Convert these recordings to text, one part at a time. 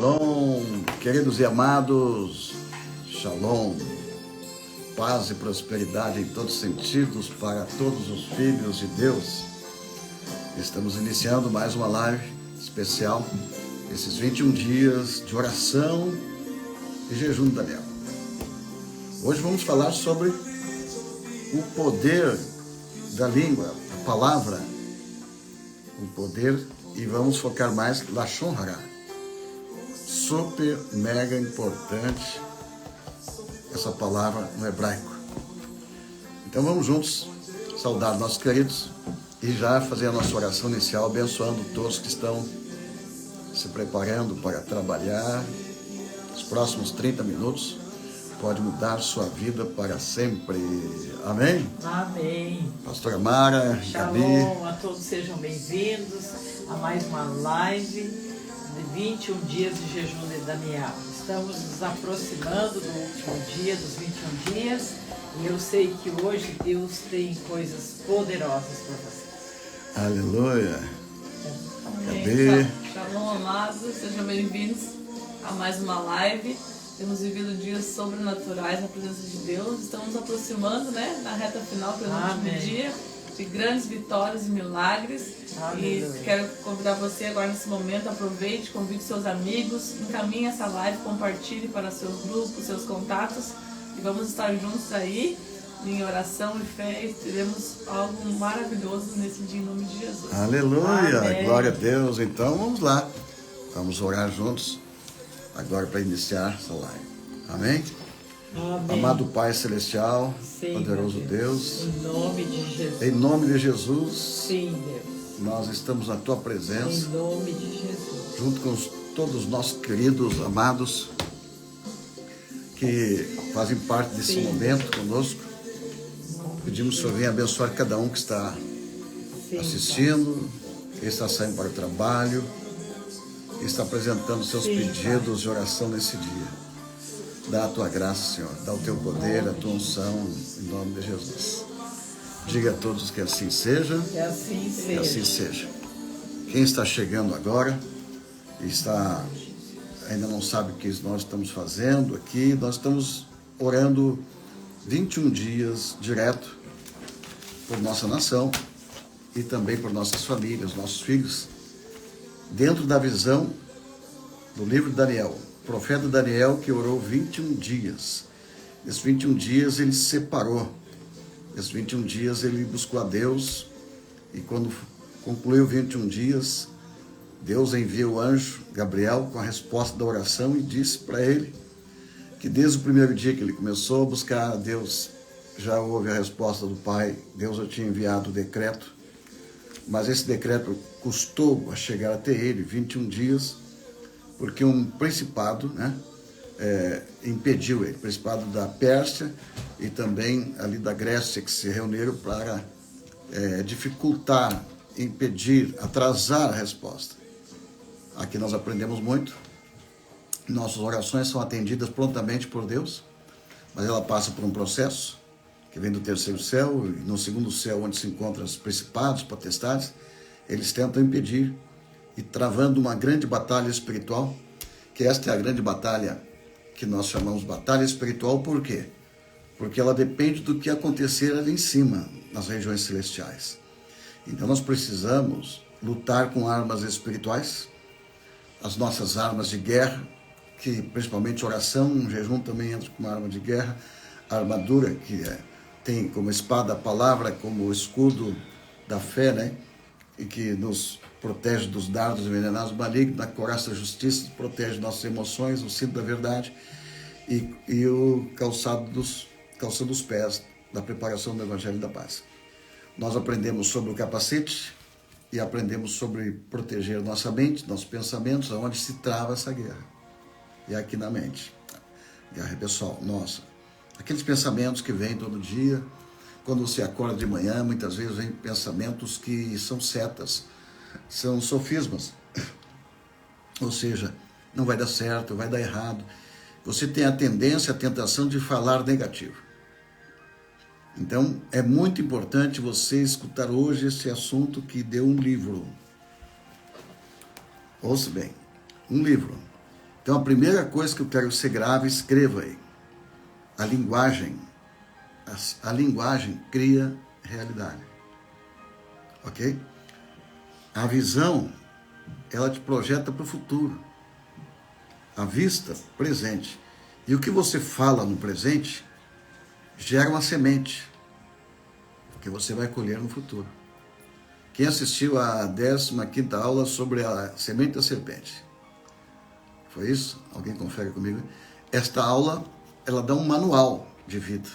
Shalom, queridos e amados, Shalom, paz e prosperidade em todos os sentidos para todos os filhos de Deus. Estamos iniciando mais uma live especial, esses 21 dias de oração e jejum de Daniel. Hoje vamos falar sobre o poder da língua, a palavra, o poder, e vamos focar mais Lashon Hara. Super, mega importante essa palavra no hebraico. Então vamos juntos saudar nossos queridos e já fazer a nossa oração inicial, abençoando todos que estão se preparando para trabalhar. Os próximos 30 minutos pode mudar sua vida para sempre. Amém? Amém. Pastora Mara, Gabi. Shalom, a todos sejam bem-vindos a mais uma live de 21 dias de jejum de Daniel. Estamos nos aproximando do último dia, dos 21 dias, e eu sei que hoje Deus tem coisas poderosas para vocês. Aleluia. Amém. Gabi. Shalom, amados, sejam bem-vindos a mais uma live. Temos vivido dias sobrenaturais na presença de Deus. Estamos nos aproximando, né, na reta final, pelo último dia, de grandes vitórias e milagres. Aleluia. E quero convidar você agora nesse momento, aproveite, convide seus amigos, encaminhe essa live, compartilhe para seus grupos, seus contatos, e vamos estar juntos aí em oração e fé, e teremos algo maravilhoso nesse dia em nome de Jesus. Aleluia, Amém. glória a Deus. Então vamos lá, vamos orar juntos agora para iniciar essa live. Amém? Amém. Amado Pai Celestial, Sim, poderoso meu Deus, Em nome de Jesus. em nome de Jesus, Sim, Deus. nós estamos na Tua Em presença, nome de Jesus. junto com todos os nossos queridos, amados, que fazem parte desse Sim. momento conosco. Pedimos que o Senhor venha abençoar cada um que está Sim, assistindo, que está saindo para o trabalho, que está apresentando seus Sim, pedidos de oração nesse dia. Dá a Tua graça, Senhor, dá o Teu poder, a Tua unção, em nome de Jesus. Diga a todos que assim seja, Que assim que seja. assim seja. Quem está chegando agora e ainda não sabe o que nós estamos fazendo aqui, nós estamos orando 21 dias direto por nossa nação e também por nossas famílias, nossos filhos, dentro da visão do livro de Daniel, o profeta Daniel, que orou 21 dias. Nesses 21 dias ele se separou. Nesses 21 dias ele buscou a Deus, e quando concluiu 21 dias, Deus enviou o anjo Gabriel com a resposta da oração e disse para ele que desde o primeiro dia que ele começou a buscar a Deus, já houve a resposta do Pai. Deus já tinha enviado o decreto, mas esse decreto custou a chegar até ele 21 dias, porque um principado, impediu ele, principado da Pérsia e também ali da Grécia, que se reuniram para dificultar, impedir, atrasar a resposta. Aqui nós aprendemos muito. Nossas orações são atendidas prontamente por Deus, mas ela passa por um processo que vem do terceiro céu, e no segundo céu, onde se encontram os principados, potestades, eles tentam impedir, e travando uma grande batalha espiritual, que esta é a grande batalha que nós chamamos batalha espiritual. Por quê? Porque ela depende do que acontecer ali em cima, nas regiões celestiais. Então nós precisamos lutar com armas espirituais, as nossas armas de guerra, que principalmente oração, jejum também entra como arma de guerra, a armadura que tem como espada a palavra, como escudo da fé, e que nos protege dos dardos envenenados malignos, na coraça da justiça, protege nossas emoções, o cinto da verdade e o calçado dos pés, da preparação do Evangelho da Paz. Nós aprendemos sobre o capacete e aprendemos sobre proteger nossa mente, nossos pensamentos, onde se trava essa guerra. E aqui na mente. Guerra pessoal, nossa. Aqueles pensamentos que vêm todo dia, quando você acorda de manhã, muitas vezes vem pensamentos que são setas, são sofismas. Ou seja, não vai dar certo, vai dar errado. Você tem a tendência, a tentação de falar negativo. Então, é muito importante você escutar hoje esse assunto que deu um livro. Ouça bem, um livro Então, a primeira coisa que eu quero que você grave, escreva aí. A linguagem cria realidade. Ok? A visão, ela te projeta para o futuro. A vista, presente. E o que você fala no presente, gera uma semente, que você vai colher no futuro. Quem assistiu à 15ª aula sobre a semente da serpente? Foi isso? Alguém confere comigo? Esta aula, ela dá um manual de vida.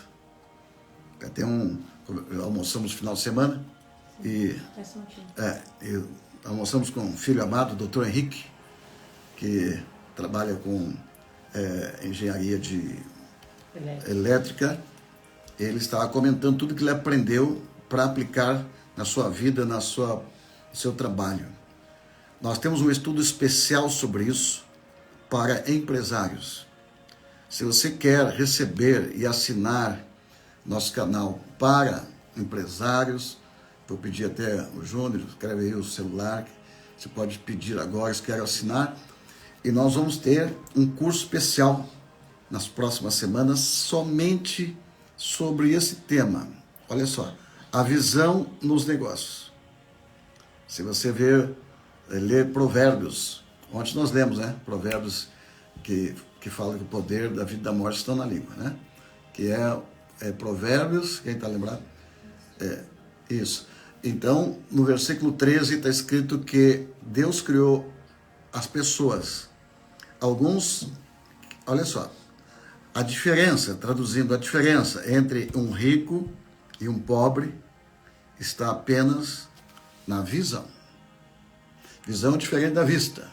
Almoçamos no final de semana e almoçamos com um filho amado, o Dr. Henrique, que trabalha com engenharia elétrica. Ele estava comentando tudo que ele aprendeu para aplicar na sua vida, no seu trabalho. Nós temos um estudo especial sobre isso para empresários. Se você quer receber e assinar nosso canal para empresários, vou pedir até o Júnior, escreve aí o celular, você pode pedir agora se quer assinar, e nós vamos ter um curso especial nas próximas semanas somente sobre esse tema. Olha só, a visão nos negócios. Se você ler Provérbios, ontem nós lemos, né? Provérbios que fala que o poder da vida e da morte estão na língua, né? Que é Provérbios, quem está lembrado? Isso. Então, no versículo 13 está escrito que Deus criou as pessoas. Alguns, olha só, traduzindo, a diferença entre um rico e um pobre está apenas na visão. Visão é diferente da vista.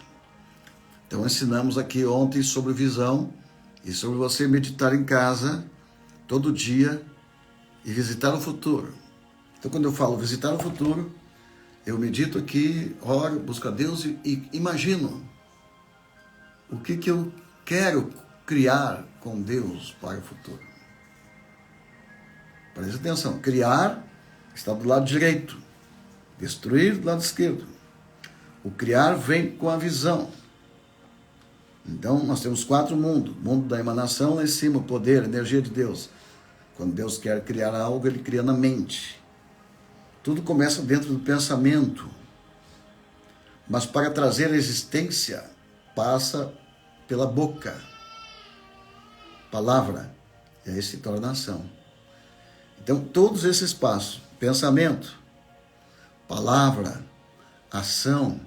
Então ensinamos aqui ontem sobre visão e sobre você meditar em casa todo dia e visitar o futuro. Então quando eu falo visitar o futuro, eu medito aqui, oro, busco a Deus e imagino o que eu quero criar com Deus para o futuro. Preste atenção, criar está do lado direito, destruir do lado esquerdo. O criar vem com a visão. Então nós temos 4 mundos. O mundo da emanação lá em cima, o poder, a energia de Deus. Quando Deus quer criar algo, Ele cria na mente. Tudo começa dentro do pensamento. Mas para trazer a existência, passa pela boca. Palavra. E aí se torna ação. Então todos esses passos, pensamento, palavra, ação,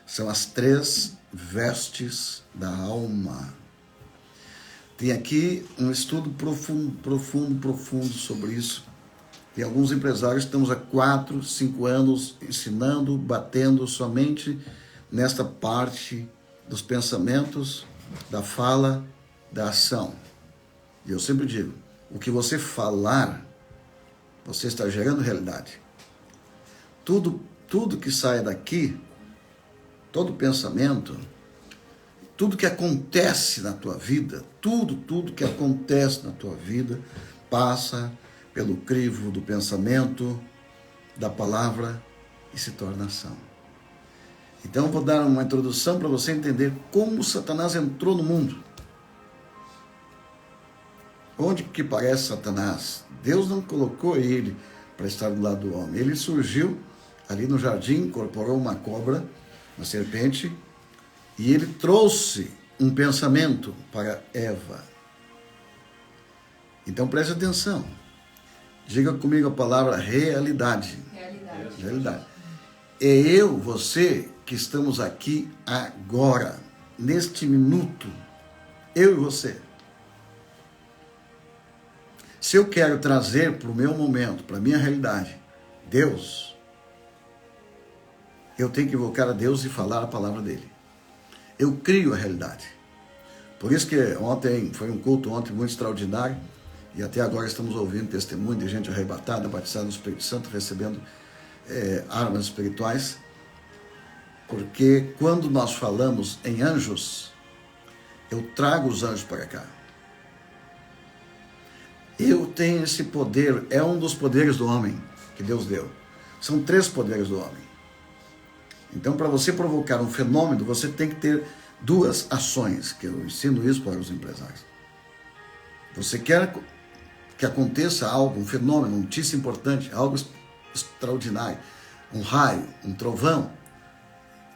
são as 3 vestes da alma. Tem aqui um estudo profundo sobre isso. E alguns empresários estamos há 4, 5 anos ensinando, batendo somente nesta parte dos pensamentos, da fala, da ação. E eu sempre digo, o que você falar, você está gerando realidade. Tudo que sai daqui, todo pensamento, tudo que acontece na tua vida, tudo que acontece na tua vida, passa pelo crivo do pensamento, da palavra e se torna ação. Então eu vou dar uma introdução para você entender como Satanás entrou no mundo. Onde que parece Satanás? Deus não colocou ele para estar do lado do homem. Ele surgiu ali no jardim, incorporou uma cobra, uma serpente, e ele trouxe um pensamento para Eva. Então preste atenção. Diga comigo a palavra realidade. Realidade. É eu, você, que estamos aqui agora, neste minuto. Eu e você. Se eu quero trazer para o meu momento, para a minha realidade, Deus, eu tenho que invocar a Deus e falar a palavra dele. Eu crio a realidade. Por isso que ontem, foi um culto ontem muito extraordinário, e até agora estamos ouvindo testemunho de gente arrebatada, batizada no Espírito Santo, recebendo armas espirituais, porque quando nós falamos em anjos, eu trago os anjos para cá. Eu tenho esse poder, é um dos poderes do homem que Deus deu. São 3 poderes do homem. Então, para você provocar um fenômeno, você tem que ter duas ações, que eu ensino isso para os empresários. Você quer que aconteça algo, um fenômeno, uma notícia importante, algo extraordinário, um raio, um trovão,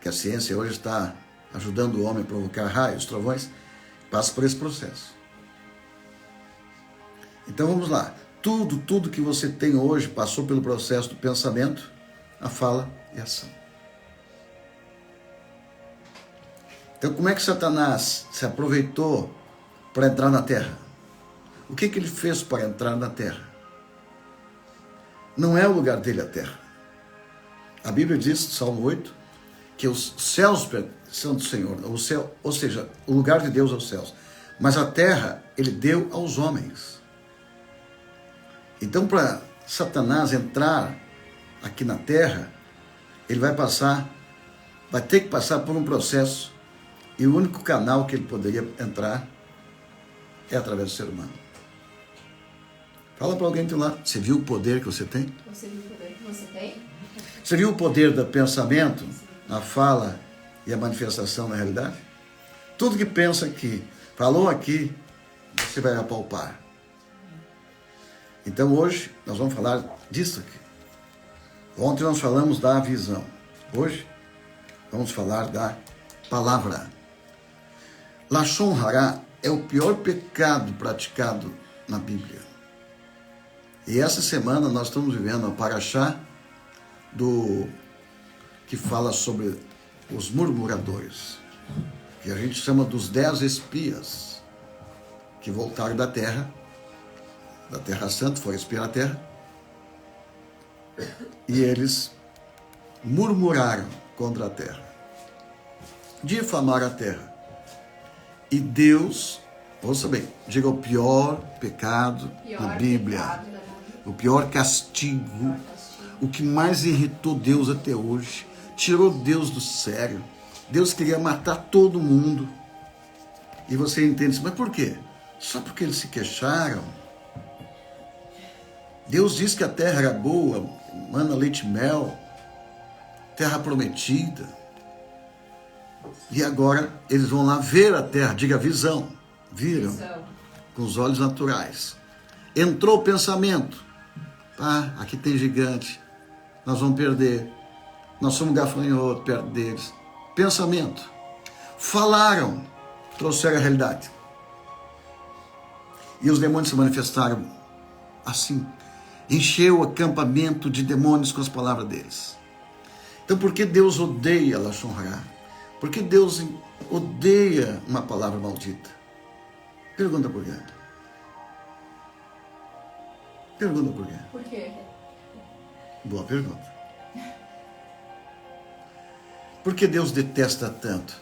que a ciência hoje está ajudando o homem a provocar raios, trovões, passa por esse processo. Então vamos lá. Tudo que você tem hoje passou pelo processo do pensamento, a fala e a ação. Então como é que Satanás se aproveitou para entrar na terra? O que ele fez para entrar na terra? Não é o lugar dele a terra. A Bíblia diz, Salmo 8, que os céus são do Senhor, o céu, ou seja, o lugar de Deus é os céus. Mas a terra ele deu aos homens. Então, para Satanás entrar aqui na terra, ele vai ter que passar por um processo, e o único canal que ele poderia entrar é através do ser humano. Fala para alguém que tem lá, você viu o poder que você tem? Você viu o poder que você tem? Você viu o poder do pensamento, a fala e a manifestação na realidade? Tudo que pensa aqui, falou aqui, você vai apalpar. Então hoje nós vamos falar disso aqui. Ontem nós falamos da visão. Hoje vamos falar da palavra. Lashon Hará é o pior pecado praticado na Bíblia. E essa semana nós estamos vivendo a Parashá que fala sobre os murmuradores, que a gente chama dos 10 espias que voltaram da Terra Santa, foram espiar a Terra, e eles murmuraram contra a Terra, difamaram a Terra. E Deus, ouça bem, diga o pior pecado na Bíblia, o pior castigo, o que mais irritou Deus até hoje, tirou Deus do sério. Deus queria matar todo mundo. E você entende isso, mas por quê? Só porque eles se queixaram. Deus disse que a terra era boa, mana, leite e mel, terra prometida. E agora eles vão lá ver a terra, diga visão, viram, com os olhos naturais. Entrou o pensamento, aqui tem gigante, nós vamos perder, nós somos gafanhoto perto deles. Pensamento, falaram, trouxeram a realidade. E os demônios se manifestaram assim, encheu o acampamento de demônios com as palavras deles. Então por que Deus odeia Lashon Hará? Por que Deus odeia uma palavra maldita? Pergunta por quê. Pergunta por quê. Por quê? Boa pergunta. Por que Deus detesta tanto?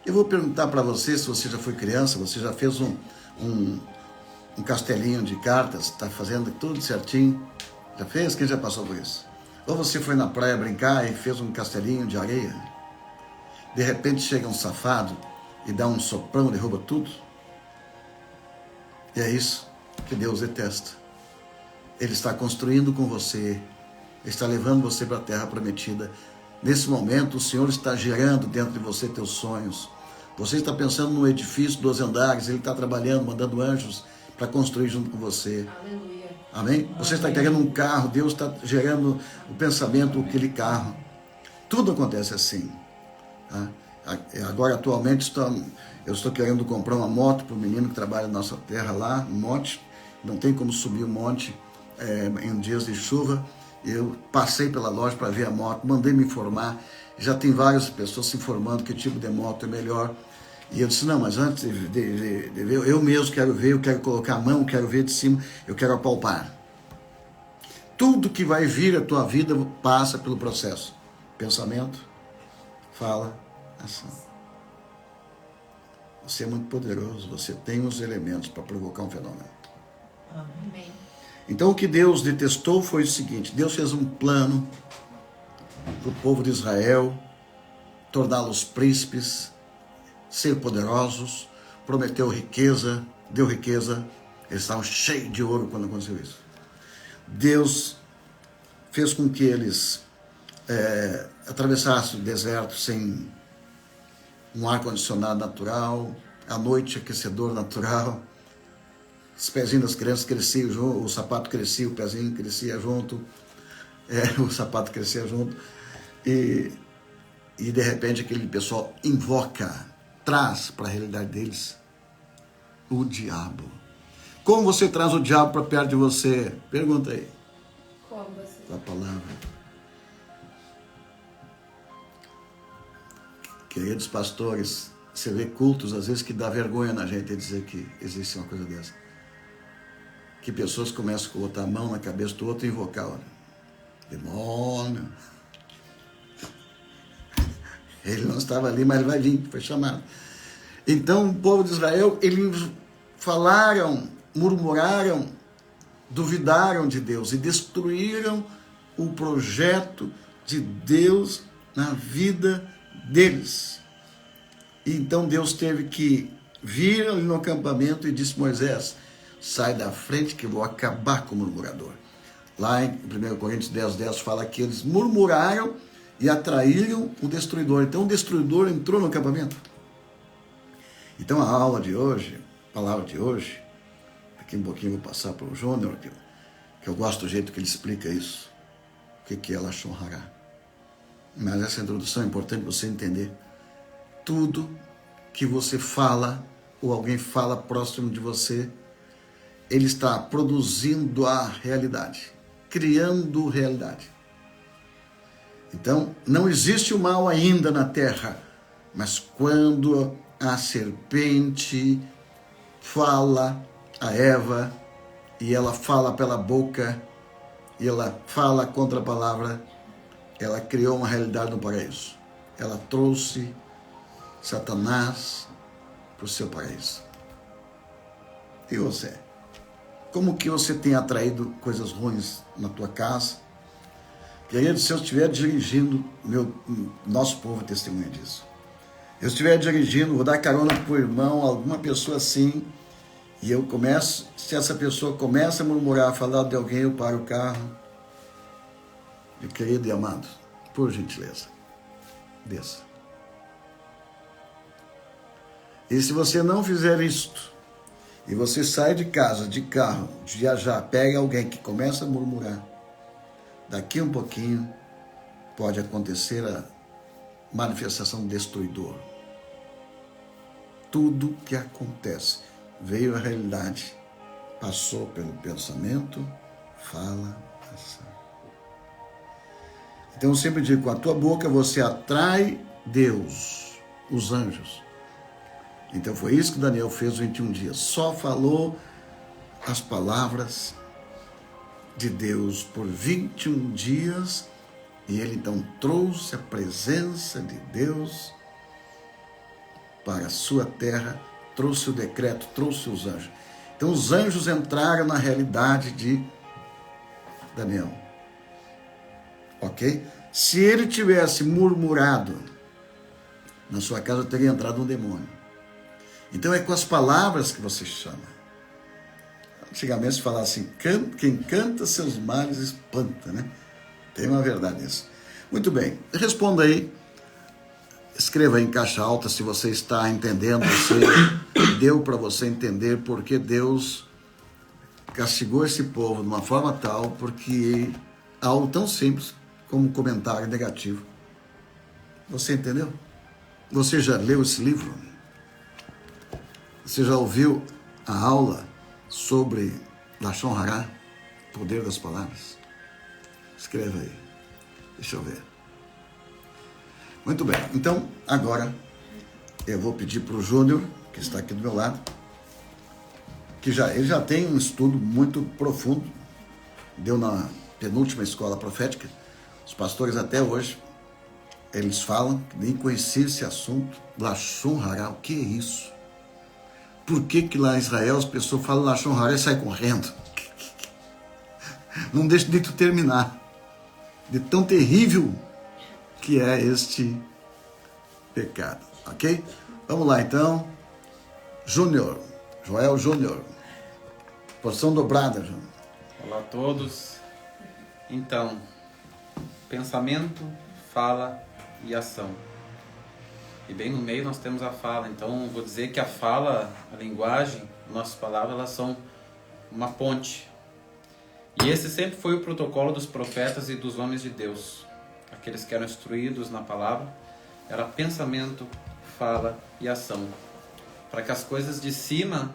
Eu vou perguntar para você, se você já foi criança, você já fez um castelinho de cartas, está fazendo tudo certinho. Já fez? Quem já passou por isso? Ou você foi na praia brincar e fez um castelinho de areia? De repente chega um safado e dá um soprão, derruba tudo. E é isso que Deus detesta. Ele está construindo com você, Ele está levando você para a terra prometida. Nesse momento, o Senhor está gerando dentro de você teus sonhos. Você está pensando num edifício 2 andares, Ele está trabalhando, mandando anjos para construir junto com você. Aleluia. Amém? Você está querendo um carro, Deus está gerando o pensamento daquele carro. Tudo acontece assim. Tá? Agora, atualmente, eu estou querendo comprar uma moto para o menino que trabalha na nossa terra lá, um monte. Não tem como subir o monte em dias de chuva. Eu passei pela loja para ver a moto, mandei me informar. Já tem várias pessoas se informando que tipo de moto é melhor. E eu disse, não, mas antes de ver, eu mesmo quero ver, eu quero colocar a mão, eu quero ver de cima, eu quero apalpar. Tudo que vai vir à tua vida passa pelo processo. Pensamento, fala, ação. Você é muito poderoso, você tem os elementos para provocar um fenômeno. Amém. Então o que Deus detestou foi o seguinte, Deus fez um plano para o povo de Israel, torná-los príncipes, ser poderosos, prometeu riqueza, deu riqueza, eles estavam cheios de ouro quando aconteceu isso. Deus fez com que eles atravessassem o deserto sem um ar-condicionado natural, à noite aquecedor natural, os pezinhos das crianças cresciam junto, o sapato crescia, o pezinho crescia junto, o sapato crescia junto, e de repente aquele pessoal invoca, traz para a realidade deles o diabo. Como você traz o diabo para perto de você? Pergunta aí. Como você? A palavra. Queridos pastores, você vê cultos às vezes que dá vergonha na gente dizer que existe uma coisa dessa. Que pessoas começam a botar a mão na cabeça do outro e invocar, olha, demônio. Ele não estava ali, mas ele vai vir, foi chamado. Então o povo de Israel, eles falaram, murmuraram, duvidaram de Deus e destruíram o projeto de Deus na vida deles. E então Deus teve que vir ali no acampamento e disse: Moisés, sai da frente que eu vou acabar com o murmurador. Lá em 1 Coríntios 10:10 fala que eles murmuraram e atraíram o destruidor. Então o destruidor entrou no acampamento. Então a aula de hoje, a palavra de hoje, daqui um pouquinho eu vou passar para o Júnior, que eu gosto do jeito que ele explica isso. O que é Lashon Hara. Mas essa introdução é importante você entender. Tudo que você fala, ou alguém fala próximo de você, ele está produzindo a realidade, criando realidade. Então, não existe o mal ainda na terra, mas quando a serpente fala a Eva, e ela fala pela boca, e ela fala contra a palavra, ela criou uma realidade no paraíso. Ela trouxe Satanás para o seu paraíso. E você? Como que você tem atraído coisas ruins na tua casa? Querido, se eu estiver dirigindo, nosso povo é testemunha disso. Eu estiver dirigindo, vou dar carona para o irmão, alguma pessoa assim, e eu começo, se essa pessoa começa a murmurar, falar de alguém, eu paro o carro. E querido e amado, por gentileza, desça. E se você não fizer isto, e você sai de casa, de carro, de viajar, pega alguém que começa a murmurar, daqui um pouquinho pode acontecer a manifestação do destruidor. Tudo que acontece veio à realidade, passou pelo pensamento, fala, ação. Então eu sempre digo, com a tua boca você atrai Deus, os anjos. Então foi isso que Daniel fez 21 dias. Só falou as palavras de Deus por 21 dias. E ele então trouxe a presença de Deus para a sua terra, trouxe o decreto, trouxe os anjos. Então os anjos entraram na realidade de Daniel. Ok? Se ele tivesse murmurado, na sua casa teria entrado um demônio. Então é com as palavras que você chama. Antigamente se falava assim, quem canta seus males espanta, né? Tem uma verdade nisso. Muito bem, responda aí. Escreva aí em caixa alta se você está entendendo, se deu para você entender porque Deus castigou esse povo de uma forma tal, porque algo tão simples como um comentário negativo. Você entendeu? Você já leu esse livro? Você já ouviu a aula sobre Lashon Hara, poder das palavras? Escreva aí. Deixa eu ver. Muito bem. Então, agora eu vou pedir para o Júnior, que está aqui do meu lado, que ele já tem um estudo muito profundo, deu na penúltima escola profética. Os pastores até hoje, eles falam que nem conheciam esse assunto, Lashon Hara, o que é isso? Por que lá em Israel as pessoas falam Lashon Hara e saem correndo? Não deixa de tu terminar. De tão terrível que é este pecado. Ok? Vamos lá então. Júnior. Joel Júnior. Porção dobrada, Júnior. Olá a todos. Então, pensamento, fala e ação. E bem no meio nós temos a fala. Então vou dizer que a fala, a linguagem, nossas palavras, elas são uma ponte. E esse sempre foi o protocolo dos profetas e dos homens de Deus. Aqueles que eram instruídos na palavra, era pensamento, fala e ação. Para que as coisas de cima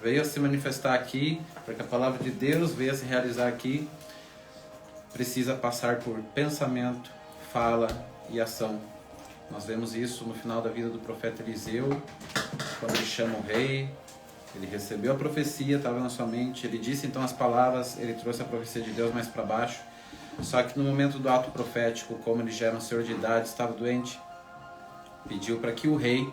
venham a se manifestar aqui, para que a palavra de Deus venha a se realizar aqui, precisa passar por pensamento, fala e ação. Nós vemos isso no final da vida do profeta Eliseu, quando ele chama o rei, ele recebeu a profecia, estava na sua mente, ele disse então as palavras, ele trouxe a profecia de Deus mais para baixo. Só que no momento do ato profético, como ele já era um senhor de idade, estava doente, pediu para que o rei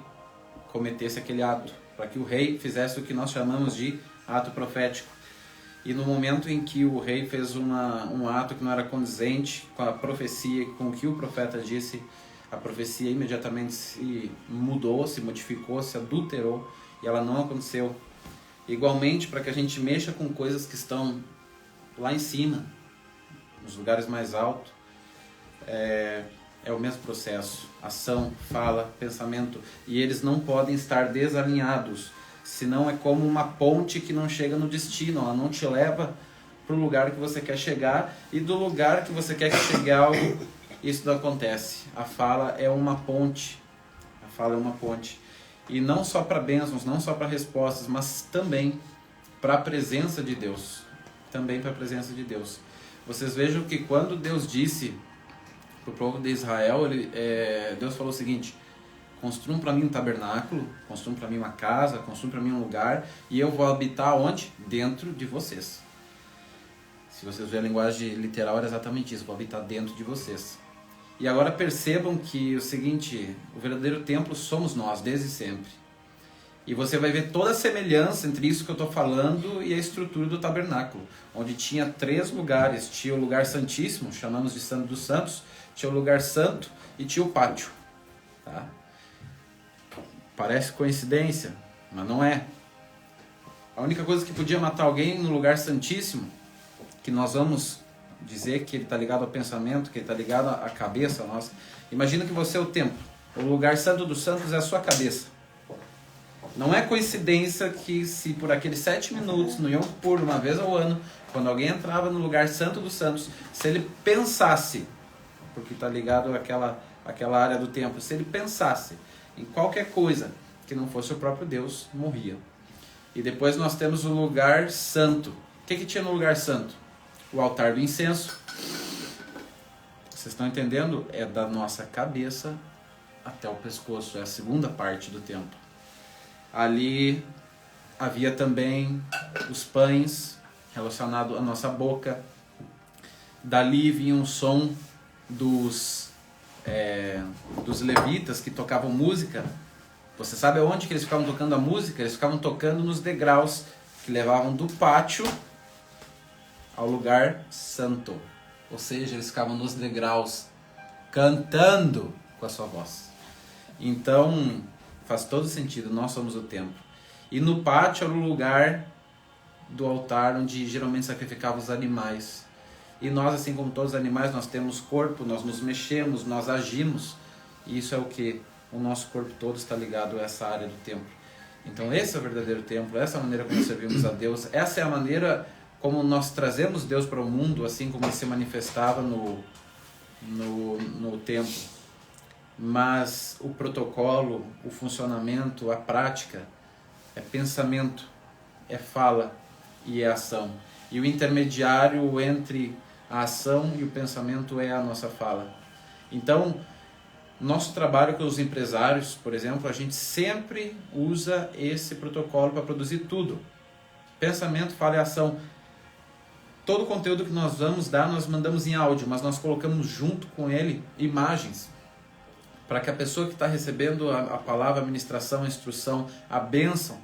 cometesse aquele ato, para que o rei fizesse o que nós chamamos de ato profético. E no momento em que o rei fez um ato que não era condizente com a profecia, com o que o profeta disse, a profecia imediatamente se mudou, se modificou, se adulterou e ela não aconteceu. Igualmente, para que a gente mexa com coisas que estão lá em cima, nos lugares mais altos, é o mesmo processo. Ação, fala, pensamento. E eles não podem estar desalinhados. Senão é como uma ponte que não chega no destino. Ela não te leva para o lugar que você quer chegar. E do lugar que você quer que chegue algo, isso não acontece. A fala é uma ponte. A fala é uma ponte. E não só para bênçãos, não só para respostas, mas também para a presença de Deus. Também para a presença de Deus. Vocês vejam que quando Deus disse para o povo de Israel, Deus falou o seguinte: construam para mim um tabernáculo, construam para mim uma casa, construam para mim um lugar, e eu vou habitar onde? Dentro de vocês. Se vocês verem a linguagem literal, era exatamente isso: vou habitar dentro de vocês. E agora percebam que o seguinte, o verdadeiro templo somos nós, desde sempre. E você vai ver toda a semelhança entre isso que eu estou falando e a estrutura do tabernáculo, onde tinha 3 lugares. Tinha o lugar santíssimo, chamamos de Santo dos Santos, tinha o lugar santo e tinha o pátio. Tá? Parece coincidência, mas não é. A única coisa que podia matar alguém no lugar santíssimo, que nós vamos dizer que ele está ligado ao pensamento, que ele está ligado à cabeça nossa. Imagina que você é o templo. O lugar santo dos santos é a sua cabeça. Não é coincidência que se por aqueles 7 minutos, no Yom Kippur, uma vez ao ano, quando alguém entrava no lugar santo dos santos, se ele pensasse, porque está ligado àquela área do templo, se ele pensasse em qualquer coisa que não fosse o próprio Deus, morria. E depois nós temos o lugar santo. O que tinha no lugar santo? O altar do incenso. Vocês estão entendendo? É da nossa cabeça até o pescoço, é a segunda parte do templo. Ali havia também os pães relacionados à nossa boca. Dali vinha um som dos levitas que tocavam música. Você sabe aonde que eles ficavam tocando a música? Eles ficavam tocando nos degraus que levavam do pátio ao lugar santo. Ou seja, eles ficavam nos degraus cantando com a sua voz. Então faz todo sentido, nós somos o templo. E no pátio era o lugar do altar onde geralmente sacrificavam os animais. E nós, assim como todos os animais, nós temos corpo, nós nos mexemos, nós agimos. E isso é o que? O nosso corpo todo está ligado a essa área do templo. Então esse é o verdadeiro templo, essa é a maneira como servimos a Deus. Essa é a maneira como nós trazemos Deus para o mundo, assim como ele se manifestava no templo. Mas o protocolo, o funcionamento, a prática é pensamento, é fala e é ação. E o intermediário entre a ação e o pensamento é a nossa fala. Então, nosso trabalho com os empresários, por exemplo, a gente sempre usa esse protocolo para produzir tudo. Pensamento, fala e ação. Todo o conteúdo que nós vamos dar, nós mandamos em áudio, mas nós colocamos junto com ele imagens, para que a pessoa que está recebendo a palavra, a ministração, a instrução, a bênção,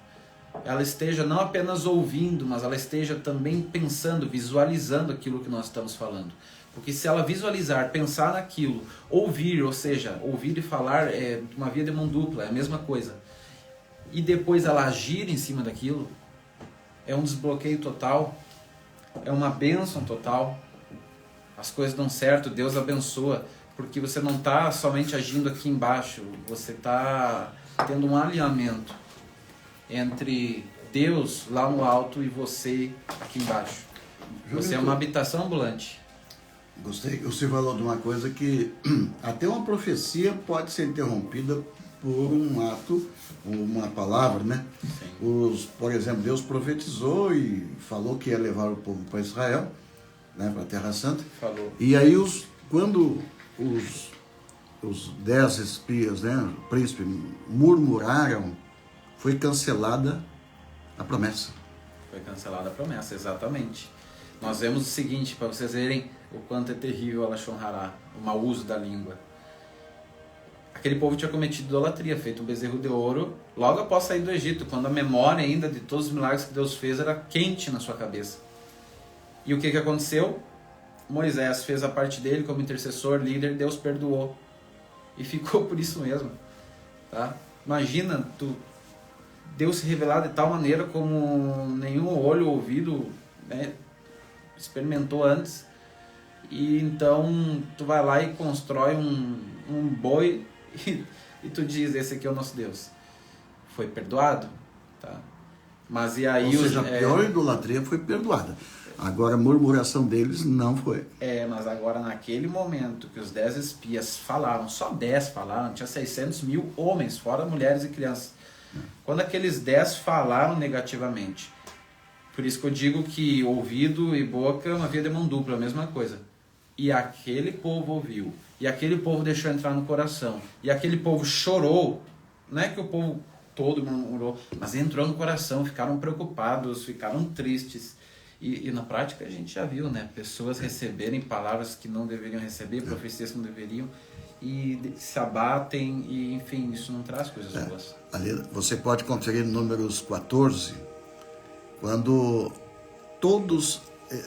ela esteja não apenas ouvindo, mas ela esteja também pensando, visualizando aquilo que nós estamos falando. Porque se ela visualizar, pensar naquilo, ouvir, ou seja, ouvir e falar é uma via de mão dupla, é a mesma coisa. E depois ela agir em cima daquilo, é um desbloqueio total, é uma bênção total. As coisas dão certo, Deus abençoa. porque você não está somente agindo aqui embaixo, você está tendo um alinhamento entre Deus lá no alto e você aqui embaixo. Você é uma habitação ambulante. Gostei. Você falou de uma coisa que até uma profecia pode ser interrompida por um ato, uma palavra, né? Por exemplo, Deus profetizou e falou que ia levar o povo para Israel, né, para a Terra Santa. Falou. E aí, quando os 10 espias, né, o príncipe, murmuraram, foi cancelada a promessa. Foi cancelada a promessa, exatamente. Nós vemos o seguinte, para vocês verem o quanto é terrível a Lashon Hará, o mau uso da língua. Aquele povo tinha cometido idolatria, feito um bezerro de ouro, logo após sair do Egito, quando a memória ainda de todos os milagres que Deus fez era quente na sua cabeça. E o que aconteceu? Moisés fez a parte dele como intercessor, líder, Deus perdoou. E ficou por isso mesmo. Tá? Imagina Deus se revelar de tal maneira como nenhum olho ou ouvido, né, experimentou antes. E então tu vai lá e constrói um boi e tu diz, esse aqui é o nosso Deus. Foi perdoado, tá? Mas e aí... Ou seja, a pior idolatria foi perdoada. Agora a murmuração deles não foi. Mas agora naquele momento que os 10 espias falaram, só 10 falaram, tinha 600 mil homens, fora mulheres e crianças. Quando aqueles 10 falaram negativamente, por isso que eu digo que ouvido e boca é uma via de mão dupla, a mesma coisa. E aquele povo ouviu, e aquele povo deixou entrar no coração, e aquele povo chorou, não é que o povo todo murmurou, mas entrou no coração, ficaram preocupados, ficaram tristes. E na prática a gente já viu, né? Pessoas receberem palavras que não deveriam receber, profecias que não deveriam, e se abatem, e enfim, isso não traz coisas boas. Ali você pode conferir Números 14, quando todos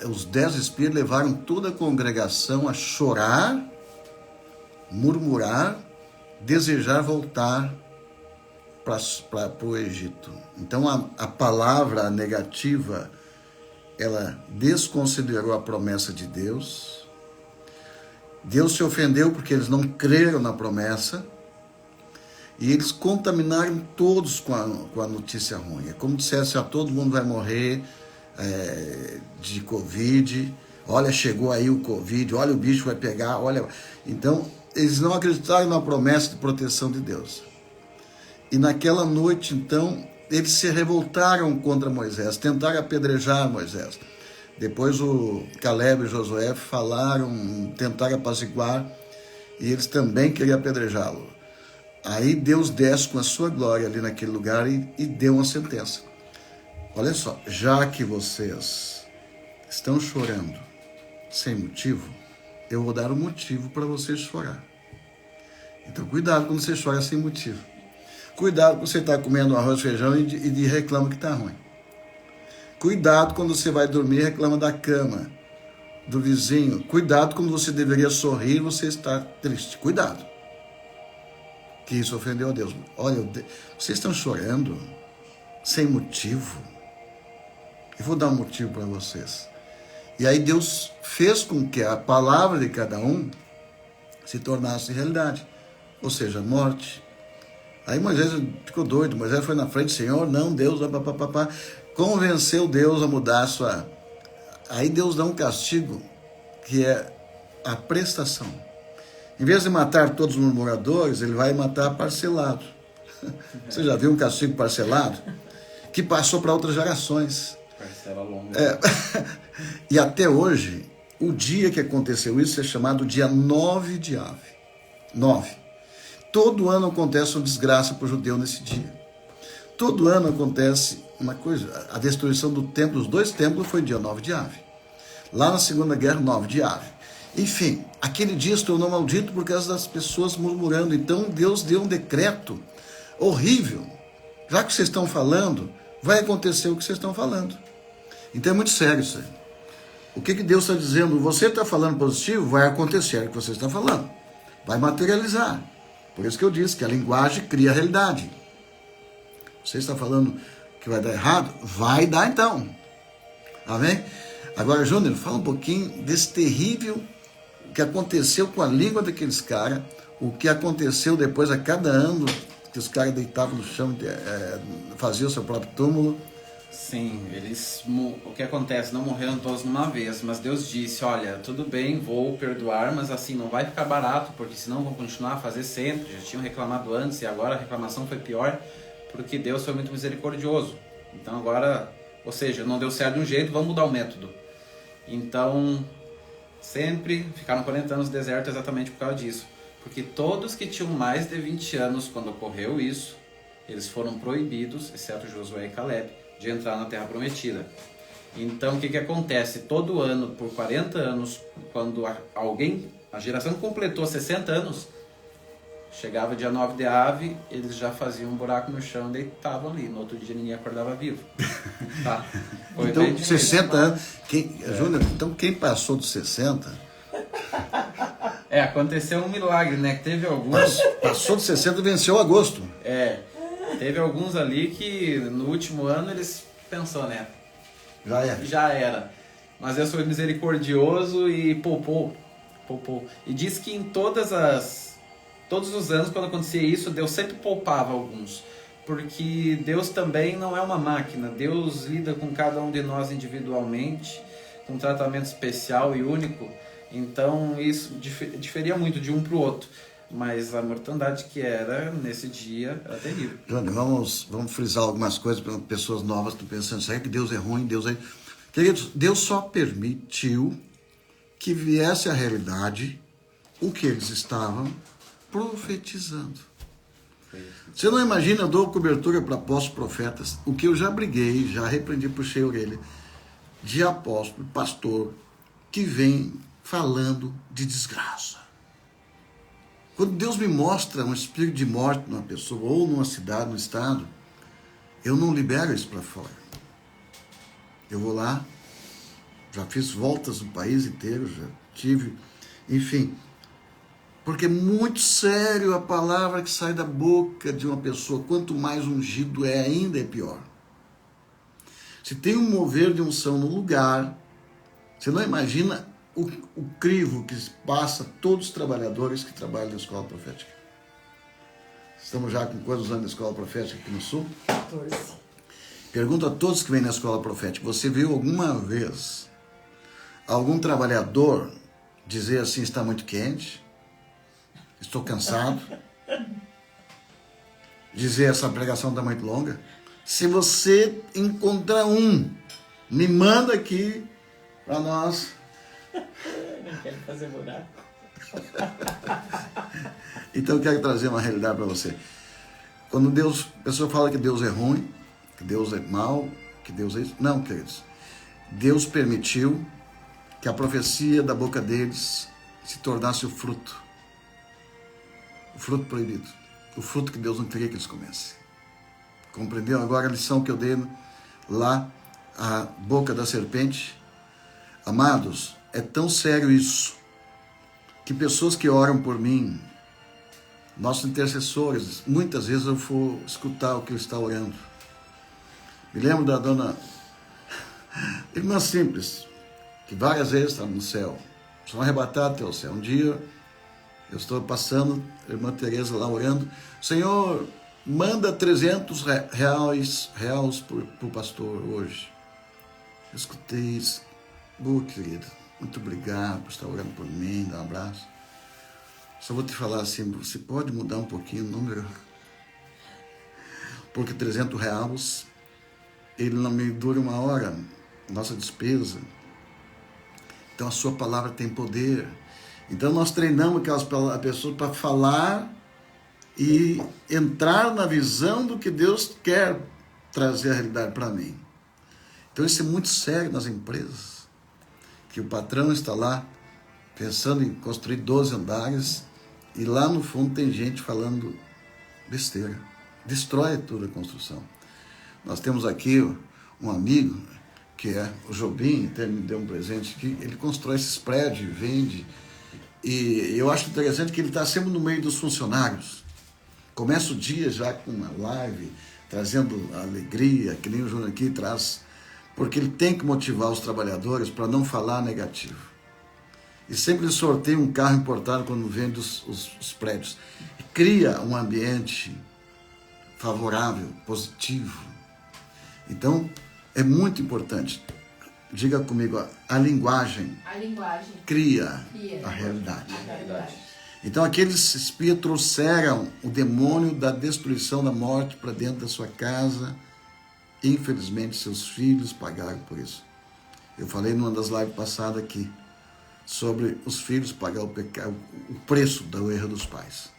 os 10 espias levaram toda a congregação a chorar, murmurar, desejar voltar para o Egito. Então a palavra negativa, ela desconsiderou a promessa de Deus. Deus se ofendeu porque eles não creram na promessa. E eles contaminaram todos com a notícia ruim. É como dissesse, todo mundo vai morrer de Covid. Olha, chegou aí o Covid. Olha, o bicho vai pegar. Olha. Então, eles não acreditaram na promessa de proteção de Deus. E naquela noite, então, eles se revoltaram contra Moisés, tentaram apedrejar Moisés. Depois o Caleb e Josué tentaram apaziguar, e eles também queriam apedrejá-lo. Aí Deus desce com a sua glória ali naquele lugar e deu uma sentença. Olha só, já que vocês estão chorando sem motivo, eu vou dar um motivo para vocês chorar. Então cuidado quando você chora sem motivo. Cuidado quando você está comendo arroz e feijão e reclama que está ruim. Cuidado quando você vai dormir e reclama da cama, do vizinho. Cuidado quando você deveria sorrir e você está triste. Cuidado. Que isso ofendeu a Deus. Olha, vocês estão chorando sem motivo. Eu vou dar um motivo para vocês. E aí Deus fez com que a palavra de cada um se tornasse realidade. Ou seja, morte. Aí Moisés ficou doido. Moisés foi na frente, Senhor, não, Deus, papapá. Convenceu Deus a mudar a sua... Aí Deus dá um castigo, que é a prestação. Em vez de matar todos os murmuradores, ele vai matar parcelado. Você já viu um castigo parcelado? Que passou para outras gerações. Parcela longa. E até hoje, o dia que aconteceu isso é chamado dia 9 de Av. 9. Todo ano acontece uma desgraça para o judeu nesse dia. Todo ano acontece uma coisa. A destruição do templo, dos 2 templos, foi dia 9 de Av. Lá na Segunda Guerra, 9 de Av. Enfim, aquele dia se tornou maldito por causa das pessoas murmurando. Então Deus deu um decreto horrível. Já que vocês estão falando, vai acontecer o que vocês estão falando. Então é muito sério isso aí. O que Deus está dizendo? Você está falando positivo, vai acontecer o que você está falando. Vai materializar. Por isso que eu disse que a linguagem cria a realidade. Você está falando que vai dar errado? Vai dar então. Amém? Agora, Júnior, fala um pouquinho desse terrível que aconteceu com a língua daqueles caras, o que aconteceu depois a cada ano que os caras deitavam no chão, faziam o seu próprio túmulo. Sim, o que acontece, não morreram todos numa vez, mas Deus disse, olha, tudo bem, vou perdoar, mas assim, não vai ficar barato, porque senão vão continuar a fazer sempre, já tinham reclamado antes e agora a reclamação foi pior, porque Deus foi muito misericordioso. Então agora, ou seja, não deu certo de um jeito, vamos mudar o método. Então, sempre ficaram 40 anos no deserto exatamente por causa disso, porque todos que tinham mais de 20 anos quando ocorreu isso, eles foram proibidos, exceto Josué e Caleb, de entrar na Terra Prometida. Então, o que acontece? Todo ano, por 40 anos, quando a geração completou 60 anos, chegava dia 9 de Ave, eles já faziam um buraco no chão e deitavam ali. No outro dia, ninguém acordava vivo. Tá? Foi Então, 60 anos... Júnior, então quem passou dos 60... aconteceu um milagre, né? Que teve alguns... Passou dos 60 e venceu agosto. Teve alguns ali que no último ano eles pensou, né? Já era. Mas Deus foi misericordioso e poupou. E diz que em todos os anos, quando acontecia isso, Deus sempre poupava alguns. Porque Deus também não é uma máquina. Deus lida com cada um de nós individualmente, com um tratamento especial e único. Então isso diferia muito de um para o outro. Mas a mortandade que era nesse dia era terrível. Júnior, vamos frisar algumas coisas para pessoas novas que estão pensando, será que Deus é ruim? Queridos, Deus só permitiu que viesse à realidade o que eles estavam profetizando. Você não imagina, eu dou cobertura para apóstolos, profetas, o que eu já briguei, já repreendi, puxei a orelha, de apóstolo, pastor, que vem falando de desgraça. Quando Deus me mostra um espírito de morte numa pessoa, ou numa cidade, num estado, eu não libero isso para fora. Eu vou lá, já fiz voltas no país inteiro, já tive, enfim. Porque é muito sério a palavra que sai da boca de uma pessoa. Quanto mais ungido ainda é pior. Se tem um mover de unção no lugar, você não imagina o crivo que passa todos os trabalhadores que trabalham na escola profética. Estamos já com quantos anos na escola profética aqui no Sul? 14. Pergunto a todos que vêm na escola profética, você viu alguma vez algum trabalhador dizer assim, está muito quente, estou cansado, dizer essa pregação está muito longa? Se você encontrar me manda aqui para nós. Não quero fazer buraco. Então eu quero trazer uma realidade para você. Quando a pessoa fala que Deus é ruim, que Deus é mau, que Deus é isso. Não, queridos. Deus permitiu que a profecia da boca deles se tornasse o fruto proibido. O fruto que Deus não queria que eles comessem. Compreendeu agora a lição que eu dei lá, a boca da serpente? Amados, é tão sério isso, que pessoas que oram por mim, nossos intercessores, muitas vezes eu vou escutar o que eu está orando. Me lembro da dona Irmã Simples, que várias vezes está no céu, são arrebatados até o céu. Um dia eu estou passando, a irmã Tereza lá orando, Senhor, manda 300 reais para o pastor hoje. Eu escutei isso. Boa, querida, muito obrigado por estar orando por mim, dá um abraço. Só vou te falar assim, você pode mudar um pouquinho o número? Porque 300 reais, ele não me dura uma hora, nossa despesa. Então a sua palavra tem poder. Então nós treinamos aquelas pessoas para falar e entrar na visão do que Deus quer trazer a realidade para mim. Então isso é muito sério nas empresas, que o patrão está lá pensando em construir 12 andares e lá no fundo tem gente falando besteira, destrói toda a construção. Nós temos aqui um amigo, que é o Jobim, até me deu um presente aqui, ele constrói esses prédios, vende, e eu acho interessante que ele está sempre no meio dos funcionários. Começa o dia já com uma live, trazendo alegria, que nem o Júnior aqui traz, porque ele tem que motivar os trabalhadores para não falar negativo. E sempre eles sorteiam um carro importado quando vende os prédios. E cria um ambiente favorável, positivo. Então, é muito importante. Diga comigo, a linguagem A linguagem cria cria a realidade. a realidade. Então, aqueles espias trouxeram o demônio da destruição, da morte para dentro da sua casa. Infelizmente, seus filhos pagaram por isso. Eu falei numa das lives passadas aqui sobre os filhos pagar o preço do erro dos pais.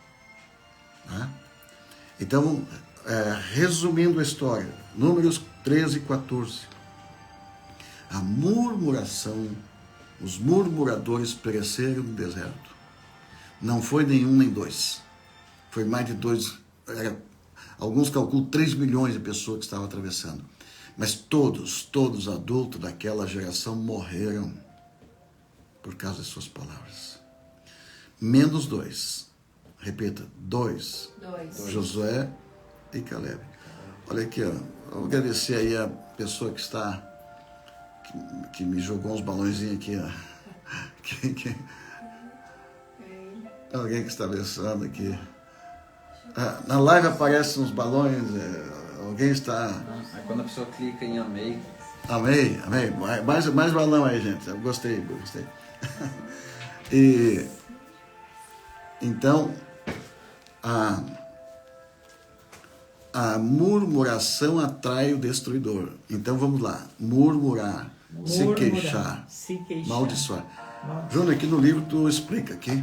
Né? Então, resumindo a história, Números 13 e 14. A murmuração, os murmuradores pereceram no deserto. Não foi nenhum nem dois. Foi mais de dois. Alguns calculam 3 milhões de pessoas que estavam atravessando. Mas todos adultos daquela geração morreram por causa de suas palavras. Menos 2. Repita, 2. Josué e Caleb. Olha aqui, ó. Vou agradecer aí a pessoa que está... que me jogou uns balõezinhos aqui, ó. Alguém que está pensando aqui. Na live aparecem uns balões, alguém está... Aí quando a pessoa clica em amei, Amei. Mais balão aí, gente. Eu gostei. E então a murmuração atrai o destruidor. Então vamos lá. Murmurar, se queixar, maldiçoar. Júnior, aqui no livro tu explica aqui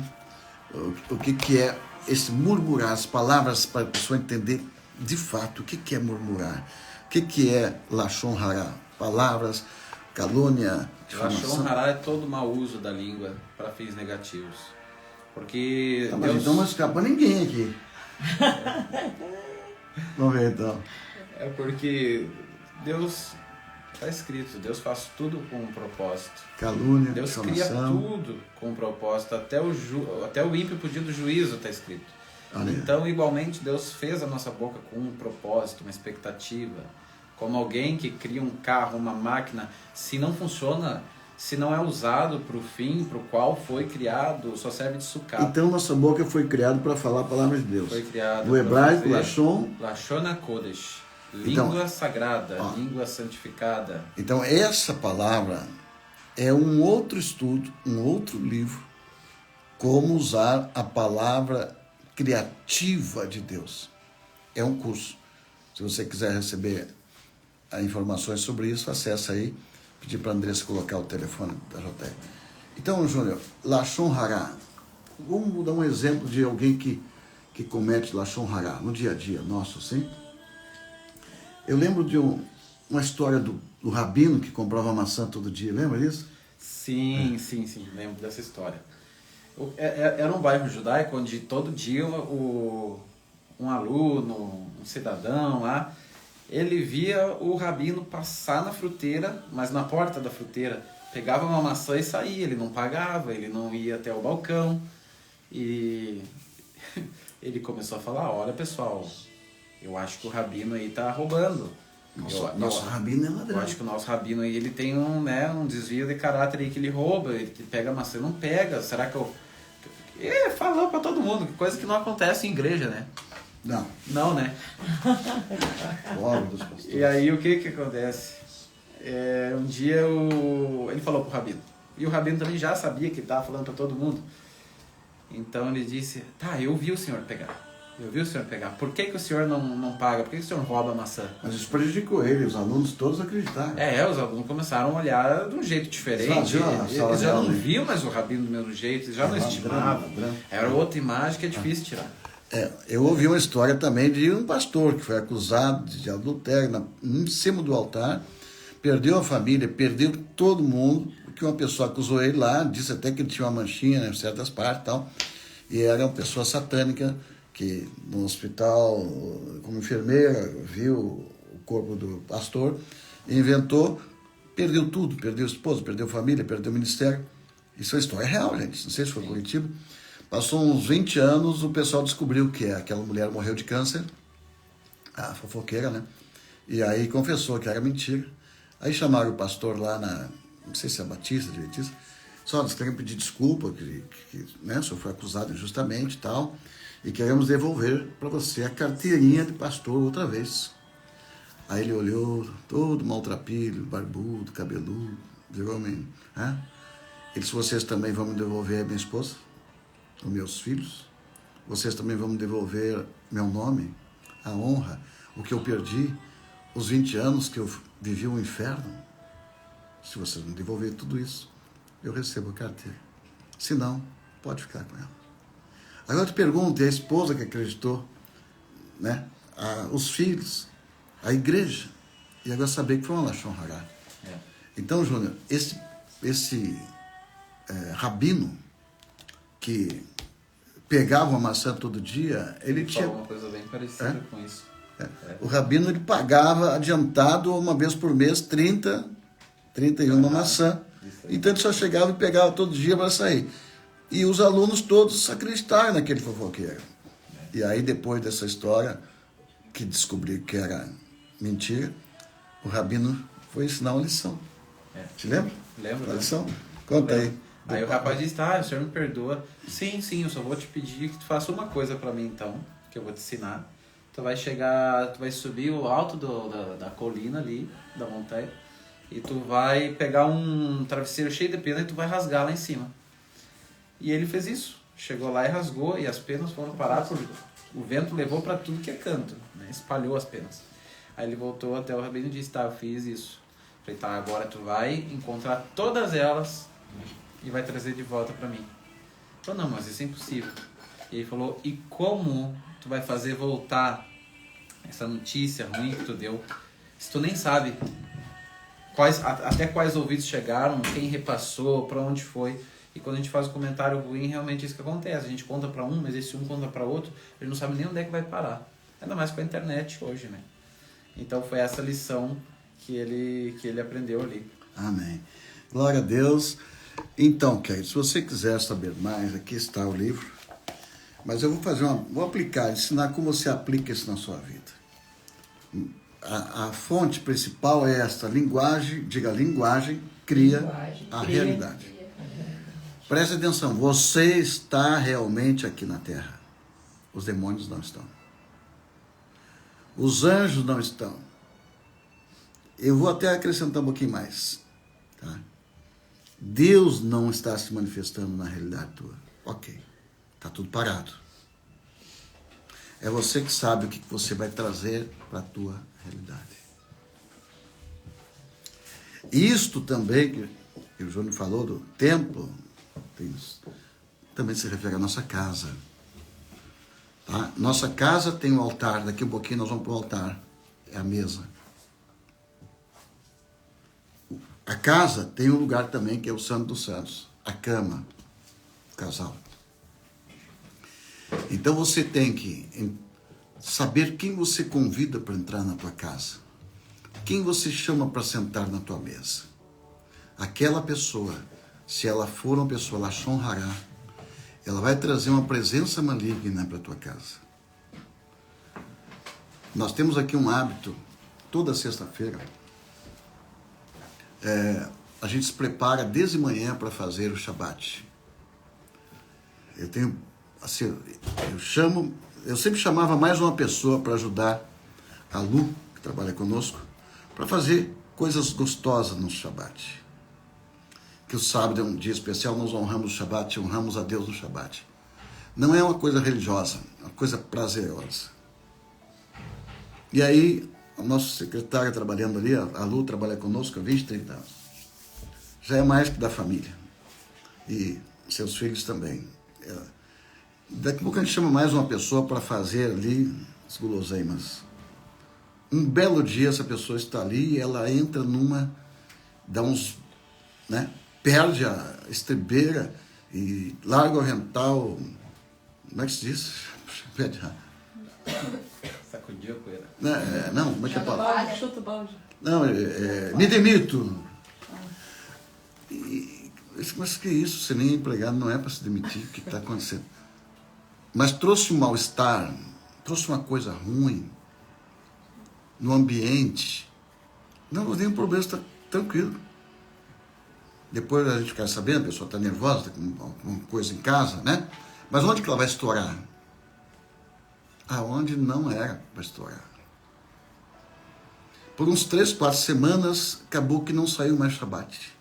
o que é esse murmurar, as palavras para a pessoa entender de fato o que é murmurar. O que é Lashon Hara? Palavras, calúnia, difamação. Lashon Hara é todo mau uso da língua para fins negativos. Porque Mas Deus... então não escapa ninguém aqui. Vamos ver então. É porque Deus, está escrito, Deus faz tudo com um propósito. Calúnia, Deus difamação. cria tudo com um propósito. Até o ímpio pedido juízo está escrito. Olha. Então, igualmente, Deus fez a nossa boca com um propósito, uma expectativa. Como alguém que cria um carro, uma máquina, se não funciona, se não é usado para o fim, para o qual foi criado, só serve de sucata. Então nossa boca foi criada para falar a palavra de Deus. Foi criado no hebraico, Lashon. Lashon HaKodesh. Língua sagrada, língua santificada. Então essa palavra é um outro estudo, um outro livro, como usar a palavra criativa de Deus. É um curso. Se você quiser receber informações sobre isso, acessa aí. Pedir para a Andressa colocar o telefone da JR. Então, Júnior, Lashon Hara. Vamos dar um exemplo de alguém que comete Lashon Hara no dia a dia nosso, sim? Eu lembro de uma história do rabino que comprava maçã todo dia. Lembra disso? Sim. Lembro dessa história. Era um bairro judaico onde todo dia um aluno, um cidadão lá, ele via o rabino passar na fruteira, mas na porta da fruteira, pegava uma maçã e saía, ele não pagava, ele não ia até o balcão. E ele começou a falar, olha pessoal, eu acho que o rabino aí tá roubando. Nosso rabino é ladrão. Eu acho que o nosso rabino aí, ele tem um desvio de caráter aí que ele rouba, ele que pega a maçã e não pega. Será que eu... falou pra todo mundo, coisa que não acontece em igreja, né? Não, né? E aí o que acontece? Um dia ele falou pro rabino. E o rabino também já sabia que ele estava falando para todo mundo. Então ele disse, eu vi o senhor pegar. Por que o senhor não paga? Por que o senhor rouba a maçã? Mas isso prejudicou ele, os alunos todos acreditaram. Os alunos começaram a olhar de um jeito diferente. Eles já não viam mais o rabino do mesmo jeito, eles já não estimavam. Era outra imagem que é difícil tirar. Eu ouvi uma história também de um pastor que foi acusado de adultério em cima do altar, perdeu a família, perdeu todo mundo, porque uma pessoa acusou ele lá, disse até que ele tinha uma manchinha em certas partes e tal, e era uma pessoa satânica que no hospital, como enfermeira, viu o corpo do pastor, inventou, perdeu tudo, perdeu a esposa, perdeu a família, perdeu o ministério. Isso é história real, gente, não sei se foi Curitiba. Passou uns 20 anos, o pessoal descobriu que aquela mulher morreu de câncer, a fofoqueira, né? E aí confessou que era mentira. Aí chamaram o pastor lá não sei se é Batista, Adventista, Só nós queremos pedir desculpa, né, o senhor foi acusado injustamente e tal, e queremos devolver para você a carteirinha de pastor outra vez. Aí ele olhou, todo maltrapilho, barbudo, cabeludo, virou homem, né? Ele disse, vocês também vão me devolver a minha esposa, os meus filhos, vocês também vão me devolver meu nome, a honra, o que eu perdi, os 20 anos que eu vivi o inferno. Se vocês me devolverem tudo isso, eu recebo a carteira. Se não, pode ficar com ela. Agora eu te pergunto, e a esposa que acreditou, né? Os filhos, a igreja, e agora saber que foi uma Lashon Hara. Então, Júnior, esse rabino que pegava uma maçã todo dia, ele tinha... Falou uma coisa bem parecida com isso. O rabino, ele pagava adiantado uma vez por mês 31 maçã. Então ele só chegava e pegava todo dia para sair. E os alunos todos acreditaram naquele fofoqueiro. E aí, depois dessa história, que descobriu que era mentira, o rabino foi ensinar uma lição. Te lembra? Lembro. A lição? Conta aí. Aí o rapaz disse, o senhor me perdoa. Sim, eu só vou te pedir que tu faça uma coisa para mim então, que eu vou te ensinar. Tu vai subir o alto da colina ali, da montanha, e tu vai pegar um travesseiro cheio de pena e tu vai rasgar lá em cima. E ele fez isso. Chegou lá e rasgou, e as penas foram parar, o vento levou para tudo que é canto, né? Espalhou as penas. Aí ele voltou até o rabino e disse, eu fiz isso. Falei, agora tu vai encontrar todas elas e vai trazer de volta para mim. Ele falou, não, mas isso é impossível. E ele falou, e como tu vai fazer voltar essa notícia ruim que tu deu, se tu nem sabe até quais ouvidos chegaram, quem repassou, para onde foi. E quando a gente faz o comentário ruim, realmente é isso que acontece. A gente conta para um, mas esse um conta para outro, ele não sabe nem onde é que vai parar. Ainda mais com a internet hoje, né? Então foi essa lição que ele aprendeu ali. Amém. Glória a Deus. Então, querido, se você quiser saber mais, aqui está o livro. Mas eu vou aplicar, ensinar como você aplica isso na sua vida. A fonte principal é esta, linguagem cria a realidade. Preste atenção, você está realmente aqui na Terra. Os demônios não estão. Os anjos não estão. Eu vou até acrescentar um pouquinho mais. Tá? Deus não está se manifestando na realidade tua. Ok, está tudo parado. É você que sabe o que você vai trazer para a tua realidade. Isto também, que o Júnior falou do templo, também se refere à nossa casa. Tá? Nossa casa tem um altar, daqui a pouquinho nós vamos para o altar, é a mesa. A casa tem um lugar também que é o Santo dos Santos, a cama, o casal. Então você tem que saber quem você convida para entrar na tua casa, quem você chama para sentar na tua mesa. Aquela pessoa, se ela for uma pessoa Lashon Hara, ela vai trazer uma presença maligna para a tua casa. Nós temos aqui um hábito, toda sexta-feira, a gente se prepara desde manhã para fazer o Shabat. Eu tenho, assim, eu sempre chamava mais uma pessoa para ajudar a Lu, que trabalha conosco, para fazer coisas gostosas no Shabat. Que o sábado é um dia especial, nós honramos o Shabat, honramos a Deus no Shabat. Não é uma coisa religiosa, é uma coisa prazerosa. E aí, a nossa secretária trabalhando ali, a Lu trabalha conosco há 20, 30 anos. Já é mais que da família. E seus filhos também. Daqui a pouco a gente chama mais uma pessoa para fazer ali as guloseimas. Um belo dia essa pessoa está ali e ela entra dá uns, né? Perde a estribeira e larga o avental. Como é que se diz? Sacudiu a poeira. Não, como é que é a palavra? Chuta o balde. Não, me demito. Mas que isso? Você nem é empregado, não é para se demitir. O que está acontecendo? Mas trouxe um mal-estar, trouxe uma coisa ruim no ambiente. Não tem um problema, está tranquilo. Depois a gente fica sabendo, a pessoa está nervosa, está com uma coisa em casa, né? Mas onde que ela vai estourar? Aonde não era para estourar. Por uns 3, 4 semanas, acabou que não saiu mais Shabat.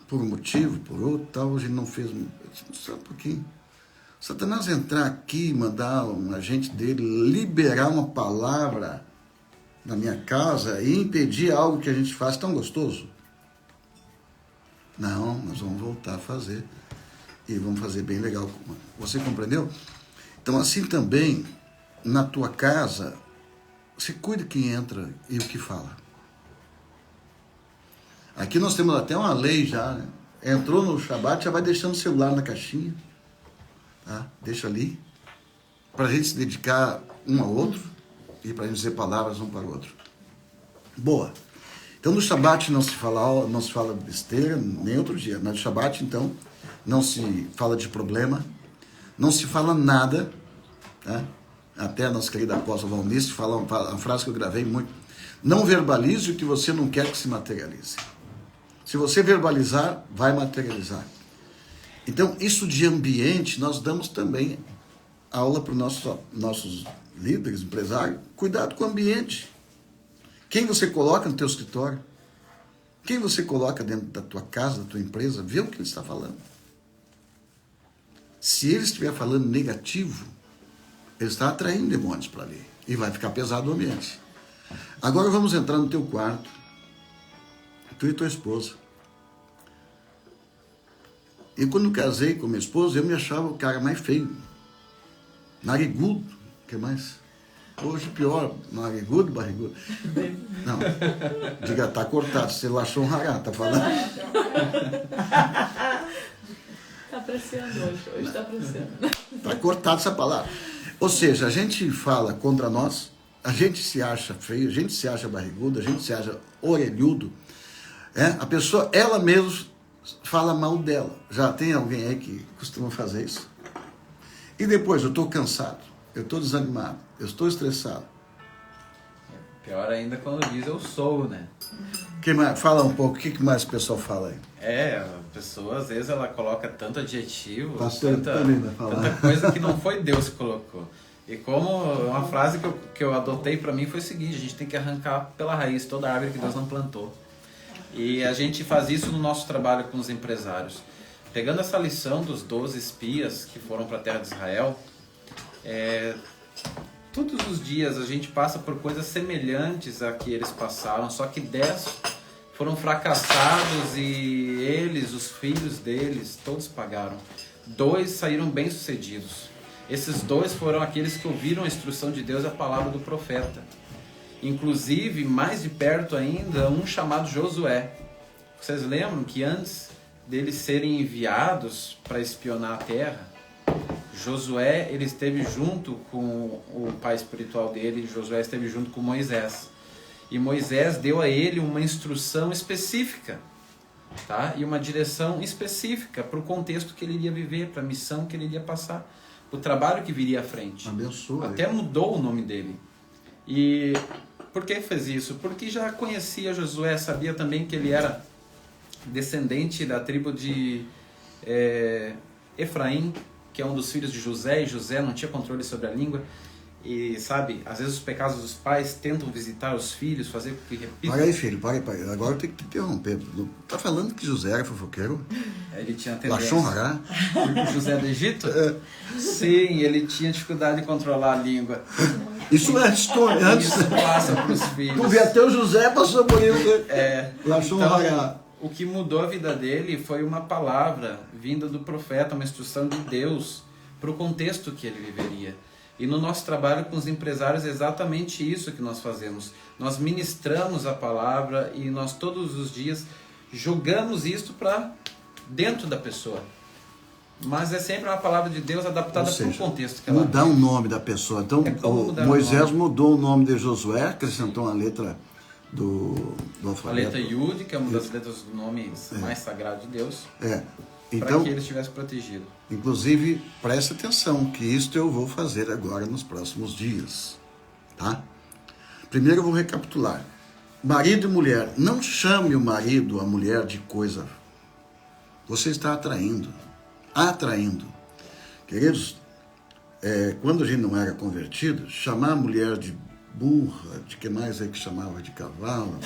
Por um motivo, por outro, tal, a gente não fez. Só um pouquinho. Satanás entrar aqui, mandar um agente dele liberar uma palavra na minha casa e impedir algo que a gente faz tão gostoso. Não, nós vamos voltar a fazer. E vamos fazer bem legal. Você compreendeu? Então, assim também, na tua casa, você cuida quem entra e o que fala. Aqui nós temos até uma lei já, né? Entrou no Shabat, já vai deixando o celular na caixinha. Tá? Deixa ali. Para a gente se dedicar um ao outro e para a gente dizer palavras um para o outro. Boa. Então no Shabat não se fala besteira, nem outro dia. Mas no Shabat, então, não se fala de problema, não se fala nada. Tá? Até a nossa querida apóstola Valnice fala uma frase que eu gravei muito. Não verbalize o que você não quer que se materialize. Se você verbalizar, vai materializar. Então, isso de ambiente, nós damos também aula para os nossos líderes, empresários. Cuidado com o ambiente. Quem você coloca no teu escritório? Quem você coloca dentro da tua casa, da tua empresa? Vê o que ele está falando. Se ele estiver falando negativo, ele está atraindo demônios para ali. E vai ficar pesado o ambiente. Agora vamos entrar no teu quarto. Tu e tua esposa. E quando casei com minha esposa, eu me achava o cara mais feio. Narigudo. O que mais? Hoje pior. Narigudo, barrigudo. Não. Diga, tá cortado. Você Lashon Hará, tá falando? Tá apreciando hoje. Hoje tá apreciando. Tá cortado essa palavra. Ou seja, a gente fala contra nós, a gente se acha feio, a gente se acha barrigudo, a gente se acha orelhudo. A pessoa, ela mesma, fala mal dela. Já tem alguém aí que costuma fazer isso? E depois, eu estou cansado, eu estou desanimado, eu estou estressado. Pior ainda quando diz eu sou, né? Que mais? Fala um pouco, o que mais o pessoal fala aí? A pessoa às vezes ela coloca tanto adjetivo, Pastor também vai falar. tanta coisa que não foi Deus que colocou. E como uma frase que eu adotei para mim foi o seguinte: a gente tem que arrancar pela raiz toda a árvore que Deus não plantou. E a gente faz isso no nosso trabalho com os empresários. Pegando essa lição dos 12 espias que foram para a terra de Israel, todos os dias a gente passa por coisas semelhantes a que eles passaram, só que 10 foram fracassados e eles, os filhos deles, todos pagaram. 2 saíram bem-sucedidos. Esses 2 foram aqueles que ouviram a instrução de Deus e a palavra do profeta. Inclusive, mais de perto ainda, um chamado Josué. Vocês lembram que antes deles serem enviados para espionar a terra, Josué, ele esteve junto com o pai espiritual dele, Josué esteve junto com Moisés. E Moisés deu a ele uma instrução específica, tá? E uma direção específica para o contexto que ele iria viver, para a missão que ele iria passar, o trabalho que viria à frente. Abençoa. Até mudou o nome dele. E por que fez isso? Porque já conhecia Josué, sabia também que ele era descendente da tribo de Efraim, que é um dos filhos de José, e José não tinha controle sobre a língua. E sabe, às vezes os pecados dos pais tentam visitar os filhos, fazer com que repitam. Para aí, filho, para aí. Agora eu tenho que te interromper. Tá falando que José era fofoqueiro? Ele tinha tendência. Lashon Hará? O José do Egito? Sim, ele tinha dificuldade de controlar a língua. Isso é história. Antes, Isso passa para os filhos. tu vê até o José passou por isso. Lashon Hará. Então, o que mudou a vida dele foi uma palavra vinda do profeta, uma instrução de Deus para o contexto que ele viveria. E no nosso trabalho com os empresários é exatamente isso que nós fazemos. Nós ministramos a palavra e nós todos os dias jogamos isso para dentro da pessoa. Mas é sempre uma palavra de Deus adaptada para o contexto que ela mudar o nome da pessoa. Então, Moisés mudou o nome de Josué, acrescentou uma letra do alfabeto. A letra Yud, que é uma das letras do nome mais sagrado de Deus. Então, para que ele estivesse protegido. Inclusive, preste atenção, que isto eu vou fazer agora nos próximos dias. Tá? Primeiro eu vou recapitular. marido e mulher, não chame o marido, a mulher de coisa. Você está atraindo. Queridos, quando a gente não era convertido, chamar a mulher de burra, de que mais é que chamava de cavalo?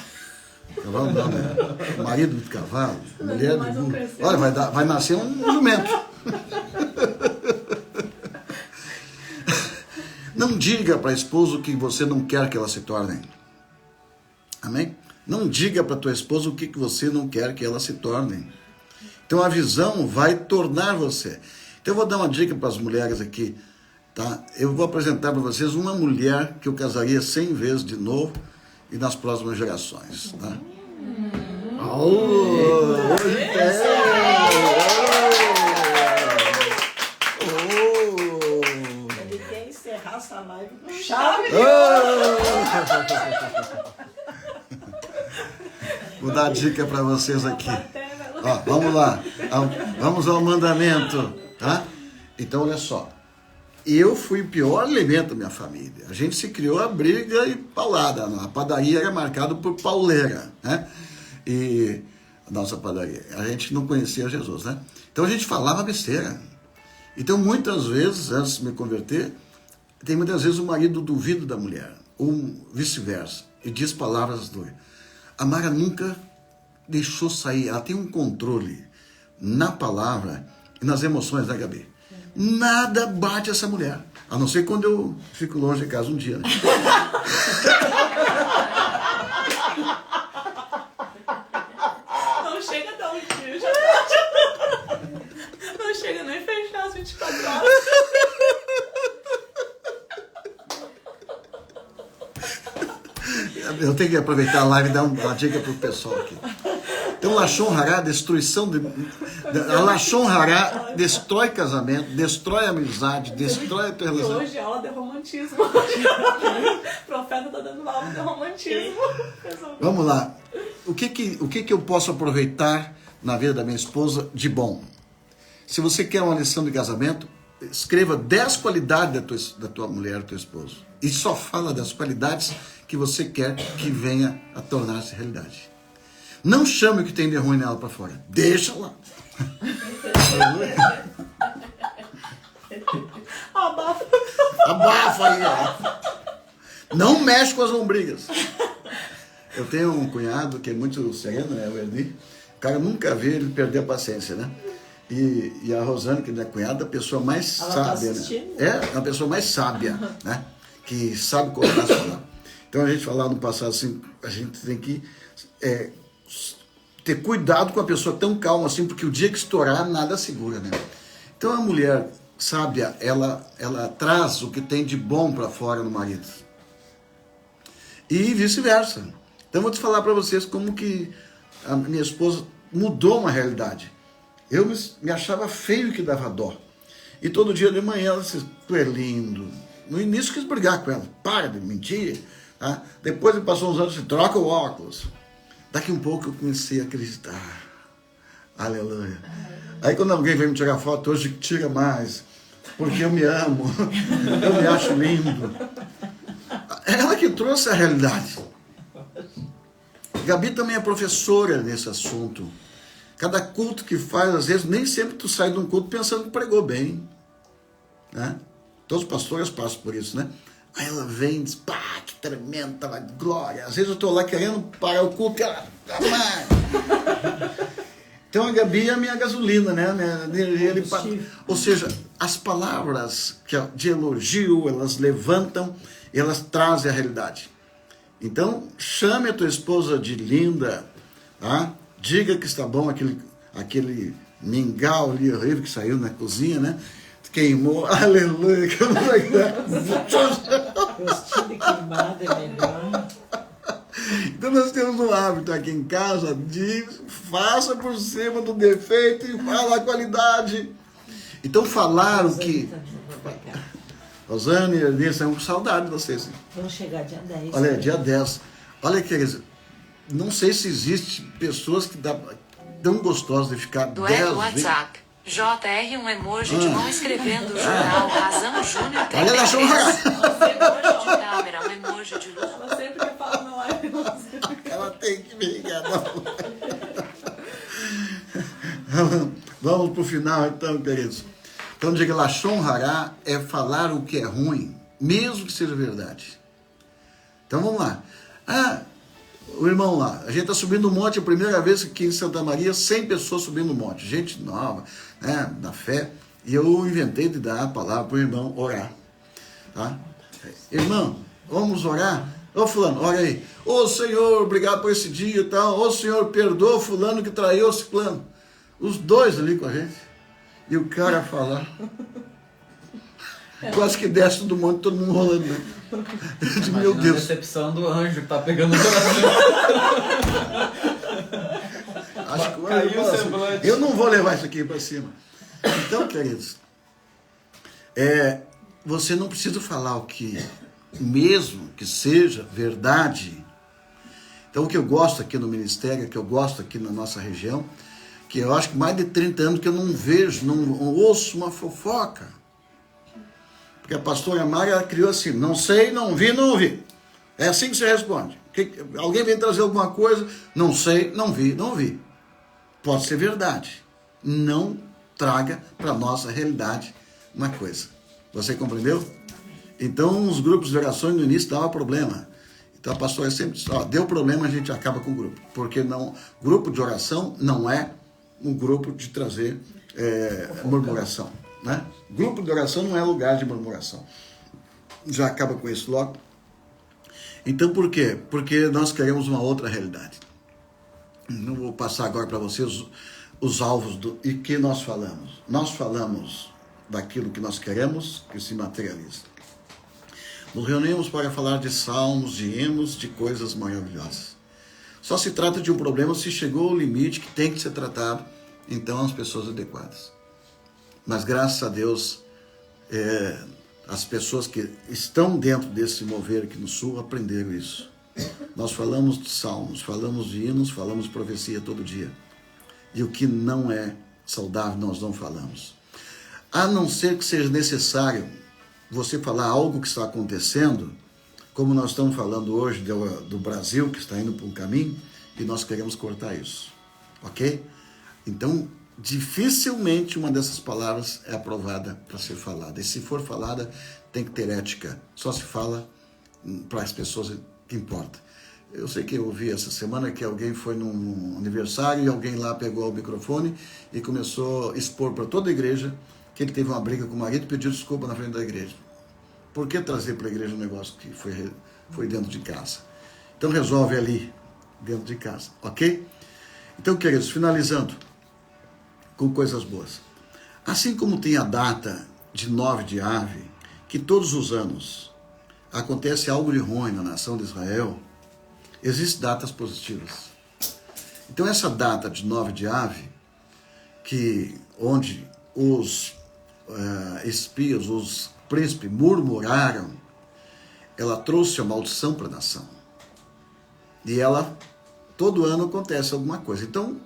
Cavalo não, né? Marido de cavalo, mulher de burra. Olha, vai nascer um jumento. Não diga para a esposa o que você não quer que ela se torne. Amém? Não diga para tua esposa o que você não quer que ela se torne. Então a visão vai tornar você. Então eu vou dar uma dica para as mulheres aqui, tá? Eu vou apresentar para vocês uma mulher que eu casaria 100 vezes de novo e nas próximas gerações, tá? Hoje Ele quer encerrar essa live com chave. Vou dar dica para vocês aqui. Ó, vamos lá. Vamos ao mandamento, tá? Então, olha só. Eu fui o pior elemento da minha família. A gente se criou a briga e paulada. A padaria era marcada por pauleira, né? E a nossa padaria. A gente não conhecia Jesus, né? Então a gente falava besteira. Então, muitas vezes, antes de me converter, tem muitas vezes o marido duvida da mulher, ou vice-versa, e diz palavras duras. A Mara nunca deixou sair, ela tem um controle na palavra e nas emoções, né, Gabi? Nada bate essa mulher, a não ser quando eu fico longe de casa um dia, né? Não chega a dar um dia, já não chega nem fechar as 24 horas. Eu tenho que aproveitar a live e dar uma dica para o pessoal aqui. Então, Lashon Hará, destruição a Lashon Hará destrói casamento, destrói amizade, destrói a tua E relação. hoje aula de romantismo. O profeta tá dando aula de romantismo. Vamos lá. O que eu posso aproveitar na vida da minha esposa de bom? Se você quer uma lição de casamento, escreva 10 qualidades da tua mulher, do teu esposo. E só fala das qualidades que você quer que venha a tornar-se realidade. Não chame o que tem de ruim nela para fora. Deixa lá. Abafa aí, ó. Não mexe com as lombrigas. Eu tenho um cunhado que é muito sereno, né, o Erdi. O cara nunca vê ele perder a paciência, né? E a Rosane, que é minha cunhada, a pessoa mais sábia, né? É a pessoa mais sábia, né? Que sabe colocar as palavras. Então a gente falava no passado assim, a gente tem que ter cuidado com a pessoa tão calma assim, porque o dia que estourar, nada segura, né? Então a mulher sábia, ela traz o que tem de bom para fora no marido. E vice-versa. Então eu vou te falar para vocês como que a minha esposa mudou uma realidade. Eu me achava feio que dava dó. E todo dia de manhã ela disse, tu é lindo. No início eu quis brigar com ela. Para de mentir. Tá? Depois passou uns anos, troca o óculos. Daqui um pouco eu comecei a acreditar. Aleluia. Aí quando alguém vem me tirar foto, hoje tira mais. Porque eu me amo. Eu me acho lindo. Ela que trouxe a realidade. Gabi também é professora nesse assunto. Cada culto que faz, às vezes, nem sempre tu sai de um culto pensando que pregou bem. Né? Todos os pastores passam por isso, né? Aí ela vem e diz, pá, que tremendo, tava glória. Às vezes eu estou lá querendo parar o culto e ela, então a Gabi é a minha gasolina, né? Ou seja, as palavras de elogio, elas levantam, elas trazem a realidade. Então, chame a tua esposa de linda, tá? Diga que está bom aquele mingau ali horrível que saiu na cozinha, né? Queimou, aleluia. Gostinho de queimado é melhor. Então nós temos um hábito aqui em casa de faça por cima do defeito e fala a qualidade. Então falaram que... Rosane e Ernesto, estamos com saudade de vocês. Vamos chegar dia 10. Olha, dia 10. Olha, queridos, não sei se existe pessoas que tão gostosas de ficar 10 vezes. Do WhatsApp. JR, um emoji de mão escrevendo jornal, Razão Júnior. Olha, ela achou um emoji de câmera, um emoji de luz. Ela sempre que fala na live. Obrigadão. Vamos para o final então, queridos. Então diga, Lashon Hará é falar o que é ruim, mesmo que seja verdade. Então vamos lá. O irmão lá, a gente está subindo um monte, a primeira vez aqui em Santa Maria, 100 pessoas subindo um monte, gente nova, né, da fé, e eu inventei de dar a palavra para o irmão orar. Tá? Irmão, vamos orar? Ô fulano, ora aí. Ô Senhor, obrigado por esse dia e tal. Ô Senhor, perdoa fulano que traiu esse plano. Os dois ali com a gente. E o cara falar. Quase que desce todo mundo rolando, né? Eu digo, meu Deus. A decepção do anjo que tá pegando o coração. Acho que caiu o semblante. Eu não vou levar isso aqui para cima. Então, queridos, você não precisa falar o que, mesmo que seja verdade. Então, o que eu gosto aqui no ministério, o que eu gosto aqui na nossa região, que eu acho que mais de 30 anos que eu não vejo, não ouço uma fofoca. Porque a pastora Mara, ela criou assim, não sei, não vi, não ouvi. É assim que você responde. Alguém vem trazer alguma coisa, não sei, não vi, não ouvi. Pode ser verdade. Não traga para a nossa realidade uma coisa. Você compreendeu? Então, os grupos de orações no início davam problema. Então, a pastora sempre disse, deu problema, a gente acaba com o grupo. Porque grupo de oração não é um grupo de trazer murmuração. Né? Grupo de oração não é lugar de murmuração. Já acaba com isso logo. Então, por quê? Porque nós queremos uma outra realidade. Não vou passar agora para vocês os alvos e que nós falamos. Nós falamos daquilo que nós queremos que se materializa. Nos reunimos para falar de salmos, de hinos, de coisas maravilhosas. Só se trata de um problema se chegou ao limite que tem que ser tratado, então as pessoas adequadas. Mas graças a Deus, as pessoas que estão dentro desse mover aqui no Sul aprenderam isso. Nós falamos de salmos, falamos de hinos, falamos de profecia todo dia. E o que não é saudável nós não falamos. A não ser que seja necessário você falar algo que está acontecendo, como nós estamos falando hoje do Brasil, que está indo por um caminho, e nós queremos cortar isso. Ok? Então, dificilmente uma dessas palavras é aprovada para ser falada. E se for falada, tem que ter ética. Só se fala para as pessoas que importa. Eu sei que eu ouvi essa semana que alguém foi num aniversário e alguém lá pegou o microfone e começou a expor para toda a igreja que ele teve uma briga com o marido e pediu desculpa na frente da igreja. Por que trazer para a igreja um negócio que foi dentro de casa? Então resolve ali, dentro de casa, ok? Então, queridos, finalizando com coisas boas. Assim como tem a data de 9 de Ave, que todos os anos acontece algo de ruim na nação de Israel, existem datas positivas. Então essa data de 9 de Ave, onde os espias, os príncipes murmuraram, ela trouxe a maldição para a nação. E todo ano acontece alguma coisa. Então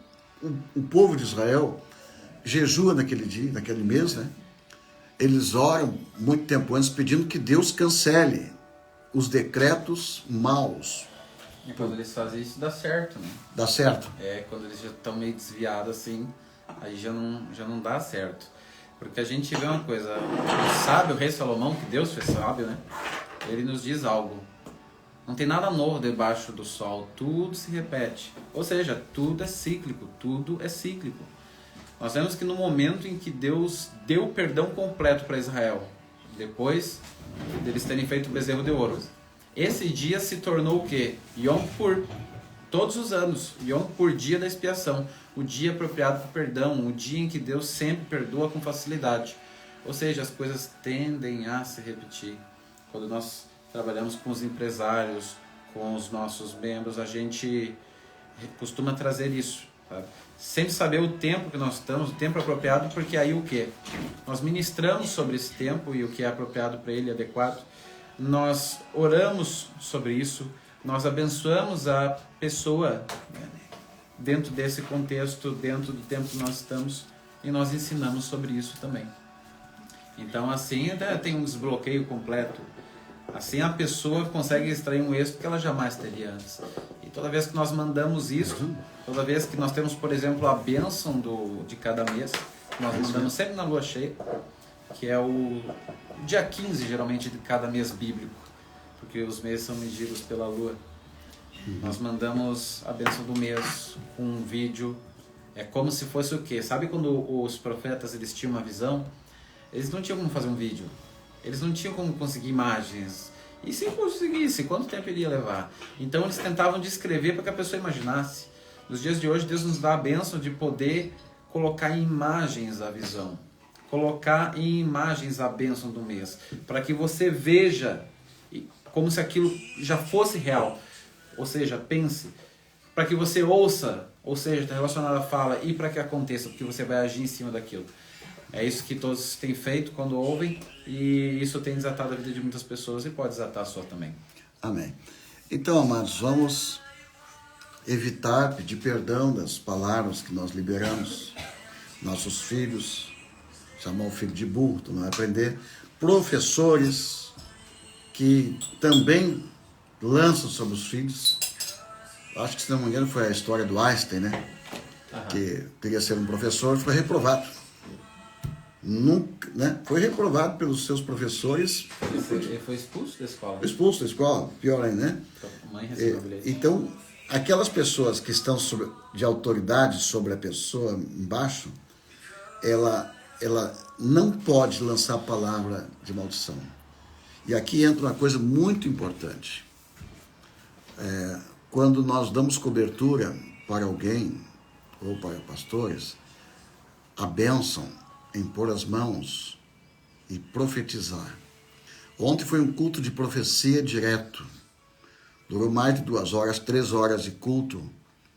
o povo de Israel jejua naquele dia, naquele mês, né? Eles oram muito tempo antes pedindo que Deus cancele os decretos maus. E quando eles fazem isso, dá certo, né? Dá certo? Quando eles já estão meio desviados assim, aí já não dá certo. Porque a gente vê uma coisa, o rei Salomão, que Deus fez sábio, né? Ele nos diz algo. Não tem nada novo debaixo do sol, tudo se repete. Ou seja, tudo é cíclico, tudo é cíclico. Nós vemos que no momento em que Deus deu o perdão completo para Israel, depois deles terem feito o bezerro de ouro, esse dia se tornou o quê? Yom Kippur. Todos os anos, Yom Kippur, dia da expiação, o dia apropriado para o perdão, o dia em que Deus sempre perdoa com facilidade. Ou seja, as coisas tendem a se repetir. Quando nós trabalhamos com os empresários, com os nossos membros, a gente costuma trazer isso, sabe? Sempre saber o tempo que nós estamos, o tempo apropriado, porque aí o quê? Nós ministramos sobre esse tempo e o que é apropriado para ele, adequado. Nós oramos sobre isso, nós abençoamos a pessoa, né, dentro desse contexto, dentro do tempo que nós estamos, e nós ensinamos sobre isso também. Então assim tem um desbloqueio completo. Assim a pessoa consegue extrair um êxito que ela jamais teria antes. E toda vez que nós mandamos isso, toda vez que nós temos, por exemplo, a bênção de cada mês, nós mandamos sempre na lua cheia, que é o dia 15, geralmente, de cada mês bíblico, porque os meses são medidos pela lua. Nós mandamos a bênção do mês com um vídeo. É como se fosse o quê? Sabe quando os profetas eles tinham uma visão? Eles não tinham como fazer um vídeo. Eles não tinham como conseguir imagens. E se conseguisse, quanto tempo iria levar? Então eles tentavam descrever para que a pessoa imaginasse. Nos dias de hoje, Deus nos dá a bênção de poder colocar em imagens a visão. Colocar em imagens a bênção do mês. Para que você veja como se aquilo já fosse real. Ou seja, pense. Para que você ouça, ou seja, está relacionado à fala, e para que aconteça, porque você vai agir em cima daquilo. É isso que todos têm feito quando ouvem, e isso tem desatado a vida de muitas pessoas e pode desatar a sua também. Amém. Então, amados, vamos evitar pedir perdão das palavras que nós liberamos. Nossos filhos, chamar o filho de burro, tu não vai aprender. Professores que também lançam sobre os filhos. Acho que, se não me engano, foi a história do Einstein, né? Que queria ser um professor e foi reprovado. Nunca, né? Foi reprovado pelos seus professores. Ele foi expulso da escola. Expulso da escola, pior ainda, né? A mãe recebeu o bilhete. Então, aquelas pessoas que estão de autoridade sobre a pessoa embaixo, ela não pode lançar a palavra de maldição. E aqui entra uma coisa muito importante. Quando nós damos cobertura para alguém, ou para pastores, a bênção em pôr as mãos e profetizar. Ontem foi um culto de profecia direto. Durou mais de 2 horas, 3 horas de culto,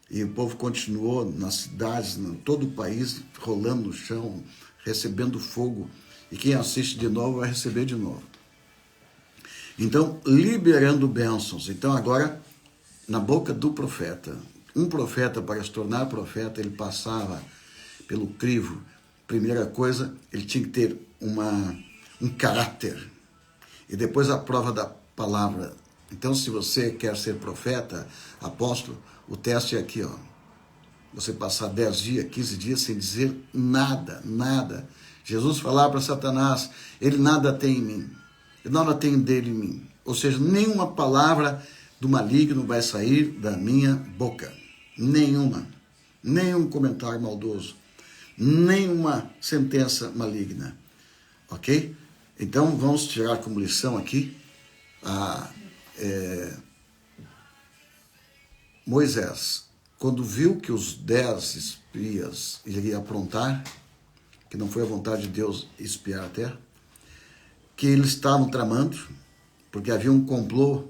e o povo continuou nas cidades, em todo o país, rolando no chão, recebendo fogo. E quem assiste de novo vai receber de novo. Então, liberando bênçãos. Então, agora, na boca do profeta, um profeta, para se tornar profeta, ele passava pelo crivo. Primeira coisa, ele tinha que ter um caráter. E depois a prova da palavra. Então, se você quer ser profeta, apóstolo, o teste é aqui, ó. Você passar 10 dias, 15 dias sem dizer nada, nada. Jesus falava para Satanás, ele nada tem em mim, nada tem dele em mim. Ou seja, nenhuma palavra do maligno vai sair da minha boca. Nenhuma. Nenhum comentário maldoso. Nenhuma sentença maligna. Ok? Então, vamos tirar como lição aqui Moisés, quando viu que os 10 espias iriam aprontar, que não foi a vontade de Deus espiar a terra, que eles estavam tramando, porque havia um complô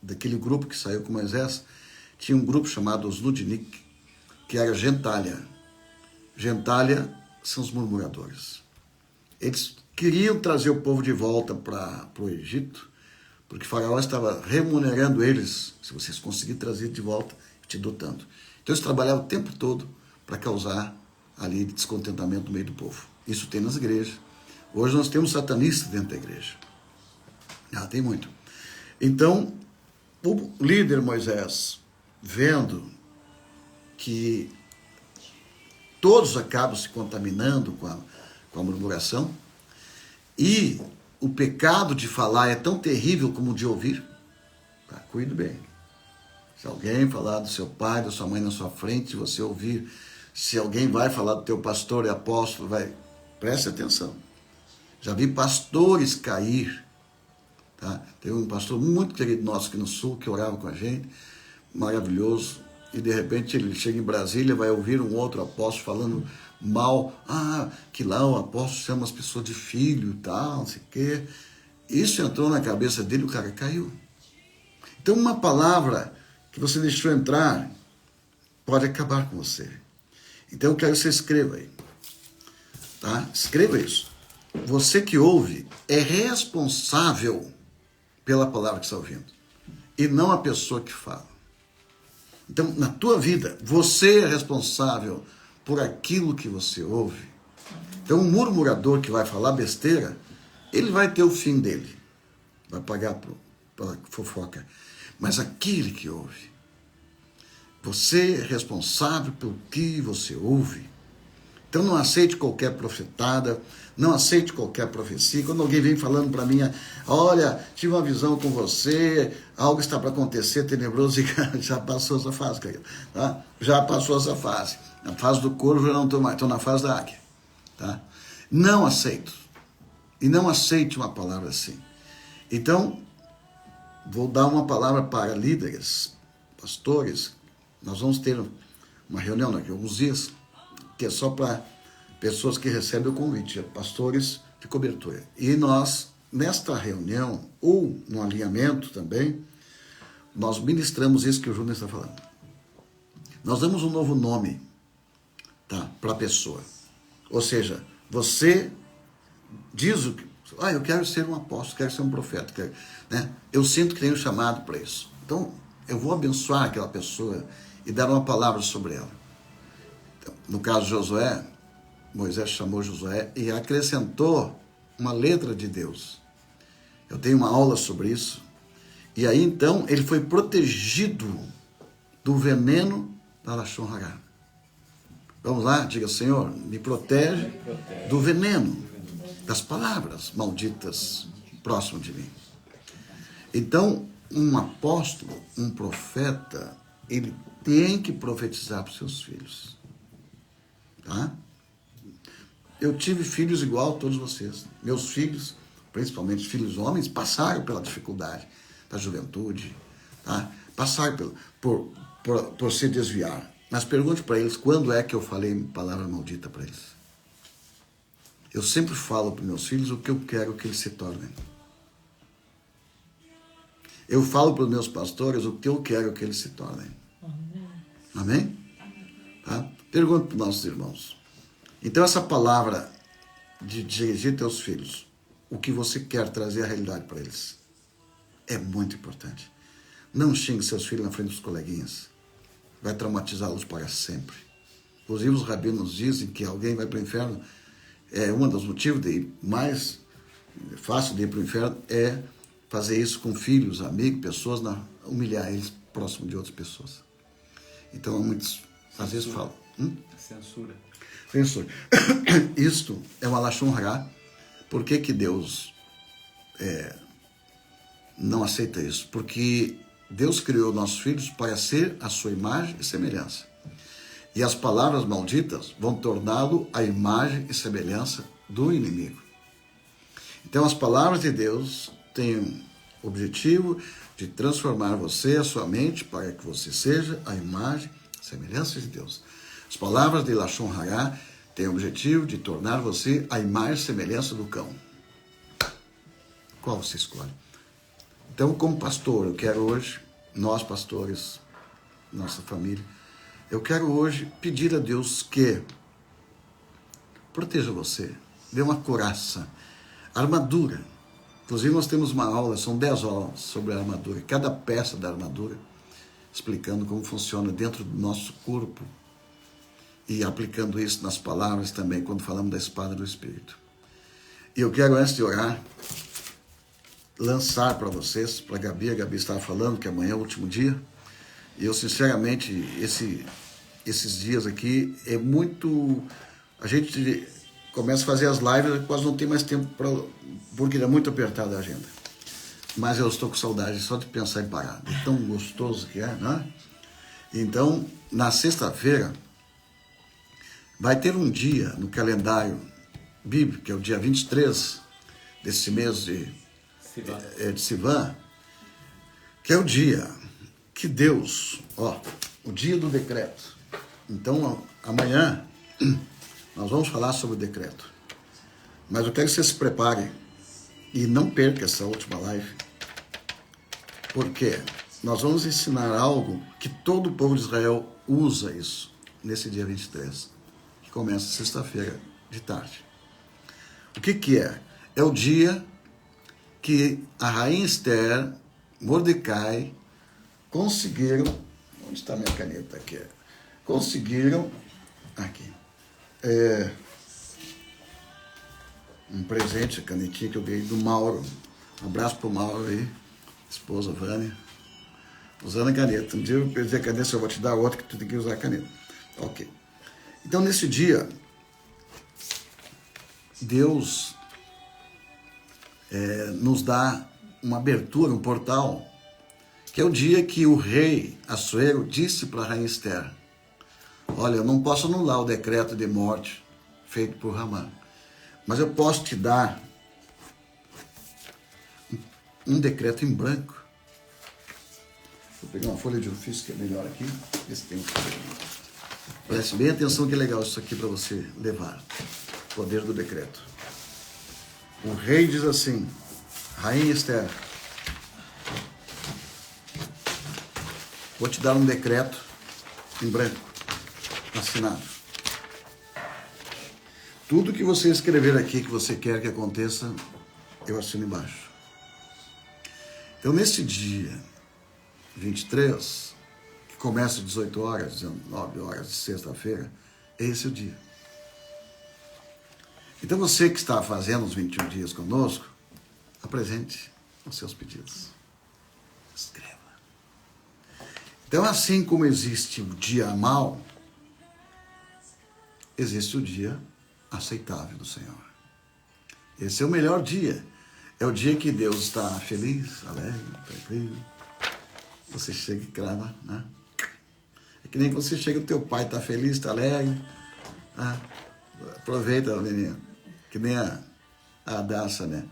daquele grupo que saiu com Moisés. Tinha um grupo chamado os Ludnik, que era gentalha. Gentalha são os murmuradores. Eles queriam trazer o povo de volta para o Egito, porque Faraó estava remunerando eles. Se vocês conseguirem trazer de volta, eu te dou tanto. Então eles trabalhavam o tempo todo para causar ali descontentamento no meio do povo. Isso tem nas igrejas. Hoje nós temos satanistas dentro da igreja. Tem muito. Então, o líder Moisés, vendo que todos acabam se contaminando com a murmuração, e o pecado de falar é tão terrível como o de ouvir, cuide bem. Se alguém falar do seu pai, da sua mãe na sua frente, se você ouvir, se alguém vai falar do teu pastor e apóstolo, preste atenção. Já vi pastores cair. Tá? Tem um pastor muito querido nosso aqui no sul, que orava com a gente, maravilhoso, e de repente ele chega em Brasília, vai ouvir um outro apóstolo falando mal, que lá o apóstolo chama as pessoas de filho e tal, não sei o quê. Isso entrou na cabeça dele, o cara caiu. Então uma palavra que você deixou entrar pode acabar com você. Então eu quero que você escreva aí. Tá? Escreva isso. Você que ouve é responsável pela palavra que está ouvindo, e não a pessoa que fala. Então, na tua vida, você é responsável por aquilo que você ouve. Então, um murmurador que vai falar besteira, ele vai ter o fim dele. Vai pagar para fofoca. Mas aquele que ouve, Você é responsável pelo que você ouve. Então não aceite qualquer profetada, não aceite qualquer profecia. Quando alguém vem falando para mim, olha, tive uma visão com você, algo está para acontecer tenebroso, e já passou essa fase, querido, tá? Já passou essa fase. Na fase do corvo eu não estou mais, estou na fase da águia. Tá? Não aceito. E não aceite uma palavra assim. Então, vou dar uma palavra para líderes, pastores. Nós vamos ter uma reunião daqui a alguns dias, que é só para pessoas que recebem o convite, pastores de cobertura. E nós, nesta reunião, ou no alinhamento também, nós ministramos isso que o Júnior está falando. Nós damos um novo nome, tá, para a pessoa. Ou seja, você diz o que... eu quero ser um apóstolo, quero ser um profeta. Quero, né? Eu sinto que tenho chamado para isso. Então, eu vou abençoar aquela pessoa e dar uma palavra sobre ela. Então, no caso de Josué, Moisés chamou Josué e acrescentou uma letra de Deus. Eu tenho uma aula sobre isso. E aí, então, ele foi protegido do veneno da Lashon Hara. Vamos lá, diga, Senhor, me protege do veneno, das palavras malditas próximo de mim. Então, um apóstolo, um profeta, ele tem que profetizar para os seus filhos. Tá? Eu tive filhos igual a todos vocês. Meus filhos, principalmente filhos homens, passaram pela dificuldade da juventude, tá? Passaram por se desviar. Mas pergunte para eles quando é que eu falei palavra maldita para eles. Eu sempre falo para meus filhos o que eu quero que eles se tornem. Eu falo para os meus pastores o que eu quero que eles se tornem. Amém? Tá? Pergunto para os nossos irmãos. Então essa palavra de dirigir teus filhos, o que você quer trazer à realidade para eles, é muito importante. Não xingue seus filhos na frente dos coleguinhas. Vai traumatizá-los para sempre. Inclusive os rabinos dizem que alguém vai para o inferno, um dos motivos de ir mais fácil de ir para o inferno é fazer isso com filhos, amigos, pessoas, humilhar eles próximo de outras pessoas. Então muitos às vezes falam. Censura. Isto é uma Lashon Hara. Por que Deus não aceita isso? Porque Deus criou nossos filhos para ser a sua imagem e semelhança. E as palavras malditas vão torná-lo a imagem e semelhança do inimigo. Então as palavras de Deus têm o objetivo de transformar você, a sua mente, para que você seja a imagem e semelhança de Deus. As palavras de Lashon Hara têm o objetivo de tornar você a imagem e semelhança do cão. Qual você escolhe? Então, como pastor, eu quero hoje, nós pastores, nossa família, eu quero hoje pedir a Deus que proteja você, dê uma couraça, armadura. Inclusive nós temos uma aula, são 10 aulas sobre a armadura, cada peça da armadura, explicando como funciona dentro do nosso corpo e aplicando isso nas palavras também, quando falamos da espada do Espírito. E eu quero, antes de orar, lançar para vocês, para a Gabi estava falando que amanhã é o último dia, e eu sinceramente, esses dias aqui é muito, a gente começa a fazer as lives, quase não tem mais tempo, porque é muito apertada a agenda, mas eu estou com saudade só de pensar em parar, de tão gostoso que é, né? Então, na sexta-feira, vai ter um dia no calendário bíblico, que é o dia 23 desse mês de Sivan, que é o dia que Deus, o dia do decreto. Então, amanhã, nós vamos falar sobre o decreto. Mas eu quero que você se prepare e não perca essa última live, porque nós vamos ensinar algo que todo o povo de Israel usa isso, nesse dia 23, que começa sexta-feira de tarde. O que é? É o dia que a rainha Esther, Mordecai, conseguiram... Onde está minha caneta aqui? Conseguiram... Aqui. Um presente, a canetinha que eu ganhei do Mauro. Um abraço para o Mauro aí, esposa Vânia. Usando a caneta. Um dia eu perdi a caneta, eu vou te dar outra que tu tem que usar a caneta. Ok. Então, nesse dia, Deus nos dá uma abertura, um portal, que é o dia que o rei Assuero disse para a rainha Esther: olha, eu não posso anular o decreto de morte feito por Hamã, mas eu posso te dar um decreto em branco. Vou pegar uma folha de ofício que é melhor aqui. Esse tem um folha. Preste bem atenção, que legal isso aqui para você levar. O poder do decreto. O rei diz assim: rainha Esther, vou te dar um decreto em branco, assinado. Tudo que você escrever aqui que você quer que aconteça, eu assino embaixo. Então, nesse dia 23, que começa às 18 horas, 19 horas de sexta-feira, esse é o dia. Então, você que está fazendo os 21 dias conosco, apresente os seus pedidos. Escreva. Então, assim como existe o dia mau, existe o dia aceitável do Senhor. Esse é o melhor dia. É o dia que Deus está feliz, alegre, tranquilo. Você chega e crava, né? É que nem você chega, o teu pai está feliz, está alegre. Né? Aproveita, menino. Que nem a Daça, né?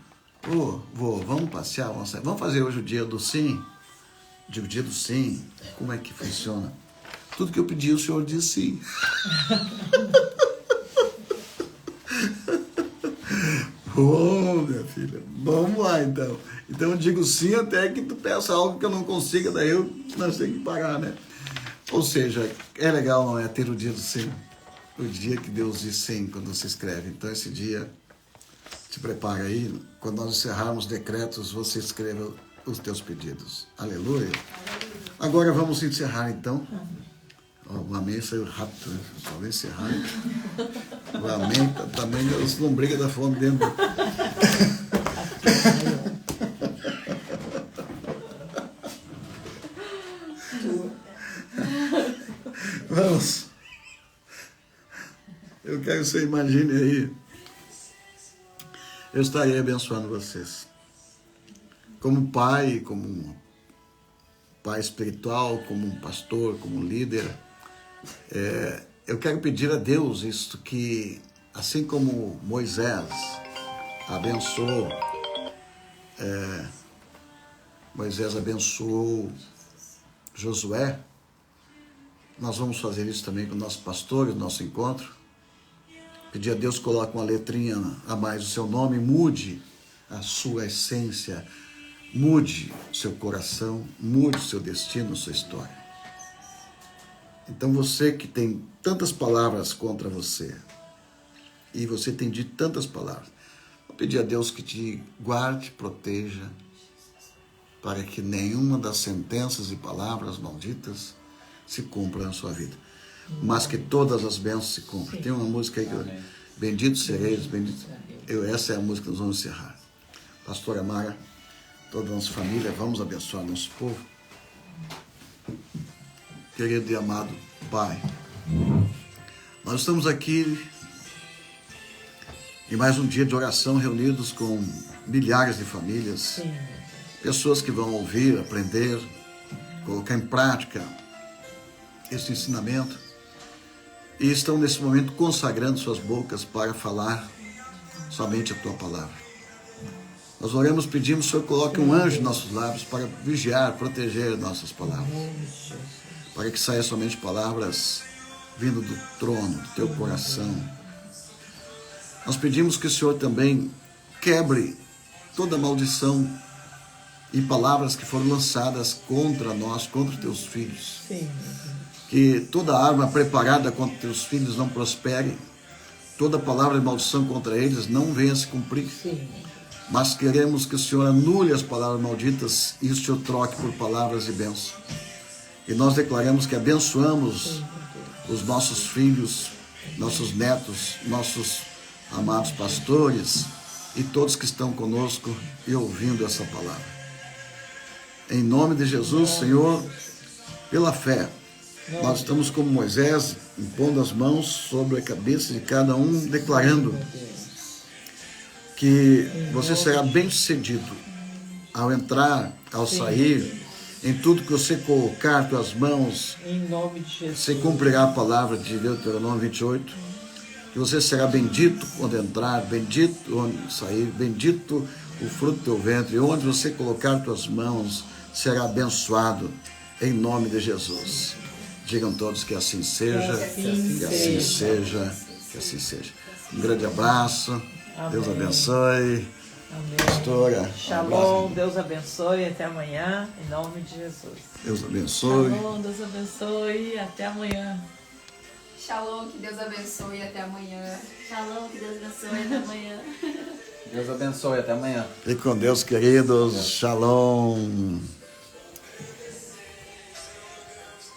Ô, vô, vamos passear, vamos sair. Vamos fazer hoje o dia do sim? O dia do sim. Como é que funciona? Tudo que eu pedi, o senhor disse sim. Oh, minha filha, vamos lá então. Então eu digo sim até que tu peça algo que eu não consiga, daí nós temos que pagar, né? Ou seja, é legal, não é? Ter o dia do sim. O dia que Deus diz sim quando você escreve. Então esse dia, te prepara aí. Quando nós encerrarmos decretos, você escreva os teus pedidos. Aleluia. Agora vamos encerrar então. O amém saiu rápido, né? Só vou encerrar. O amém também as lombrigas da fome dentro. Vamos. Eu quero que você imagine aí. Eu estarei abençoando vocês. Como pai, como um pai espiritual, como um pastor, como um líder. Eu quero pedir a Deus isto, que assim como Moisés abençoou, Josué, nós vamos fazer isso também com o nosso pastor, o nosso encontro. Pedir a Deus que coloque uma letrinha a mais o seu nome, mude a sua essência, mude o seu coração, mude o seu destino, a sua história. Então você que tem tantas palavras contra você, e você tem dito tantas palavras, vou pedir a Deus que te guarde, proteja, para que nenhuma das sentenças e palavras malditas se cumpra na sua vida, mas que todas as bênçãos se cumpram. Tem uma música aí que bendito sereis, bendito. Essa é a música que nós vamos encerrar. Pastora Mara, toda a nossa família, vamos abençoar nosso povo. Querido e amado Pai, nós estamos aqui em mais um dia de oração, reunidos com milhares de famílias, pessoas que vão ouvir, aprender, colocar em prática esse ensinamento, e estão nesse momento consagrando suas bocas para falar somente a Tua palavra. Nós oramos, pedimos, Senhor, coloque um anjo em nossos lábios para vigiar, proteger nossas palavras, para que saiam somente palavras vindo do trono, do Teu coração. Nós pedimos que o Senhor também quebre toda maldição e palavras que foram lançadas contra nós, contra os Teus filhos. Que toda arma preparada contra os Teus filhos não prospere, toda palavra de maldição contra eles não venha se cumprir. Mas queremos que o Senhor anule as palavras malditas e o Senhor troque por palavras de bênção. E nós declaramos que abençoamos os nossos filhos, nossos netos, nossos amados pastores e todos que estão conosco e ouvindo essa palavra. Em nome de Jesus, Senhor, pela fé, nós estamos como Moisés, impondo as mãos sobre a cabeça de cada um, declarando que você será bem-sucedido ao entrar, ao sair, em tudo que você colocar tuas mãos, Em nome de Jesus. você cumprirá a palavra de Deuteronômio 28, que você será bendito quando entrar, bendito onde sair, bendito o fruto do teu ventre, e onde você colocar tuas mãos, será abençoado, em nome de Jesus. Digam todos que assim seja, que assim seja, que assim seja. Um grande abraço, Deus abençoe. Amém. Pastora, um Shalom, abraço. Deus abençoe. Até amanhã, em nome de Jesus. Deus abençoe. Shalom, Deus abençoe. Até amanhã. Shalom, que Deus abençoe. Até amanhã. Shalom, que Deus abençoe. Até amanhã. Deus abençoe, até amanhã. Fique com Deus, queridos. Shalom.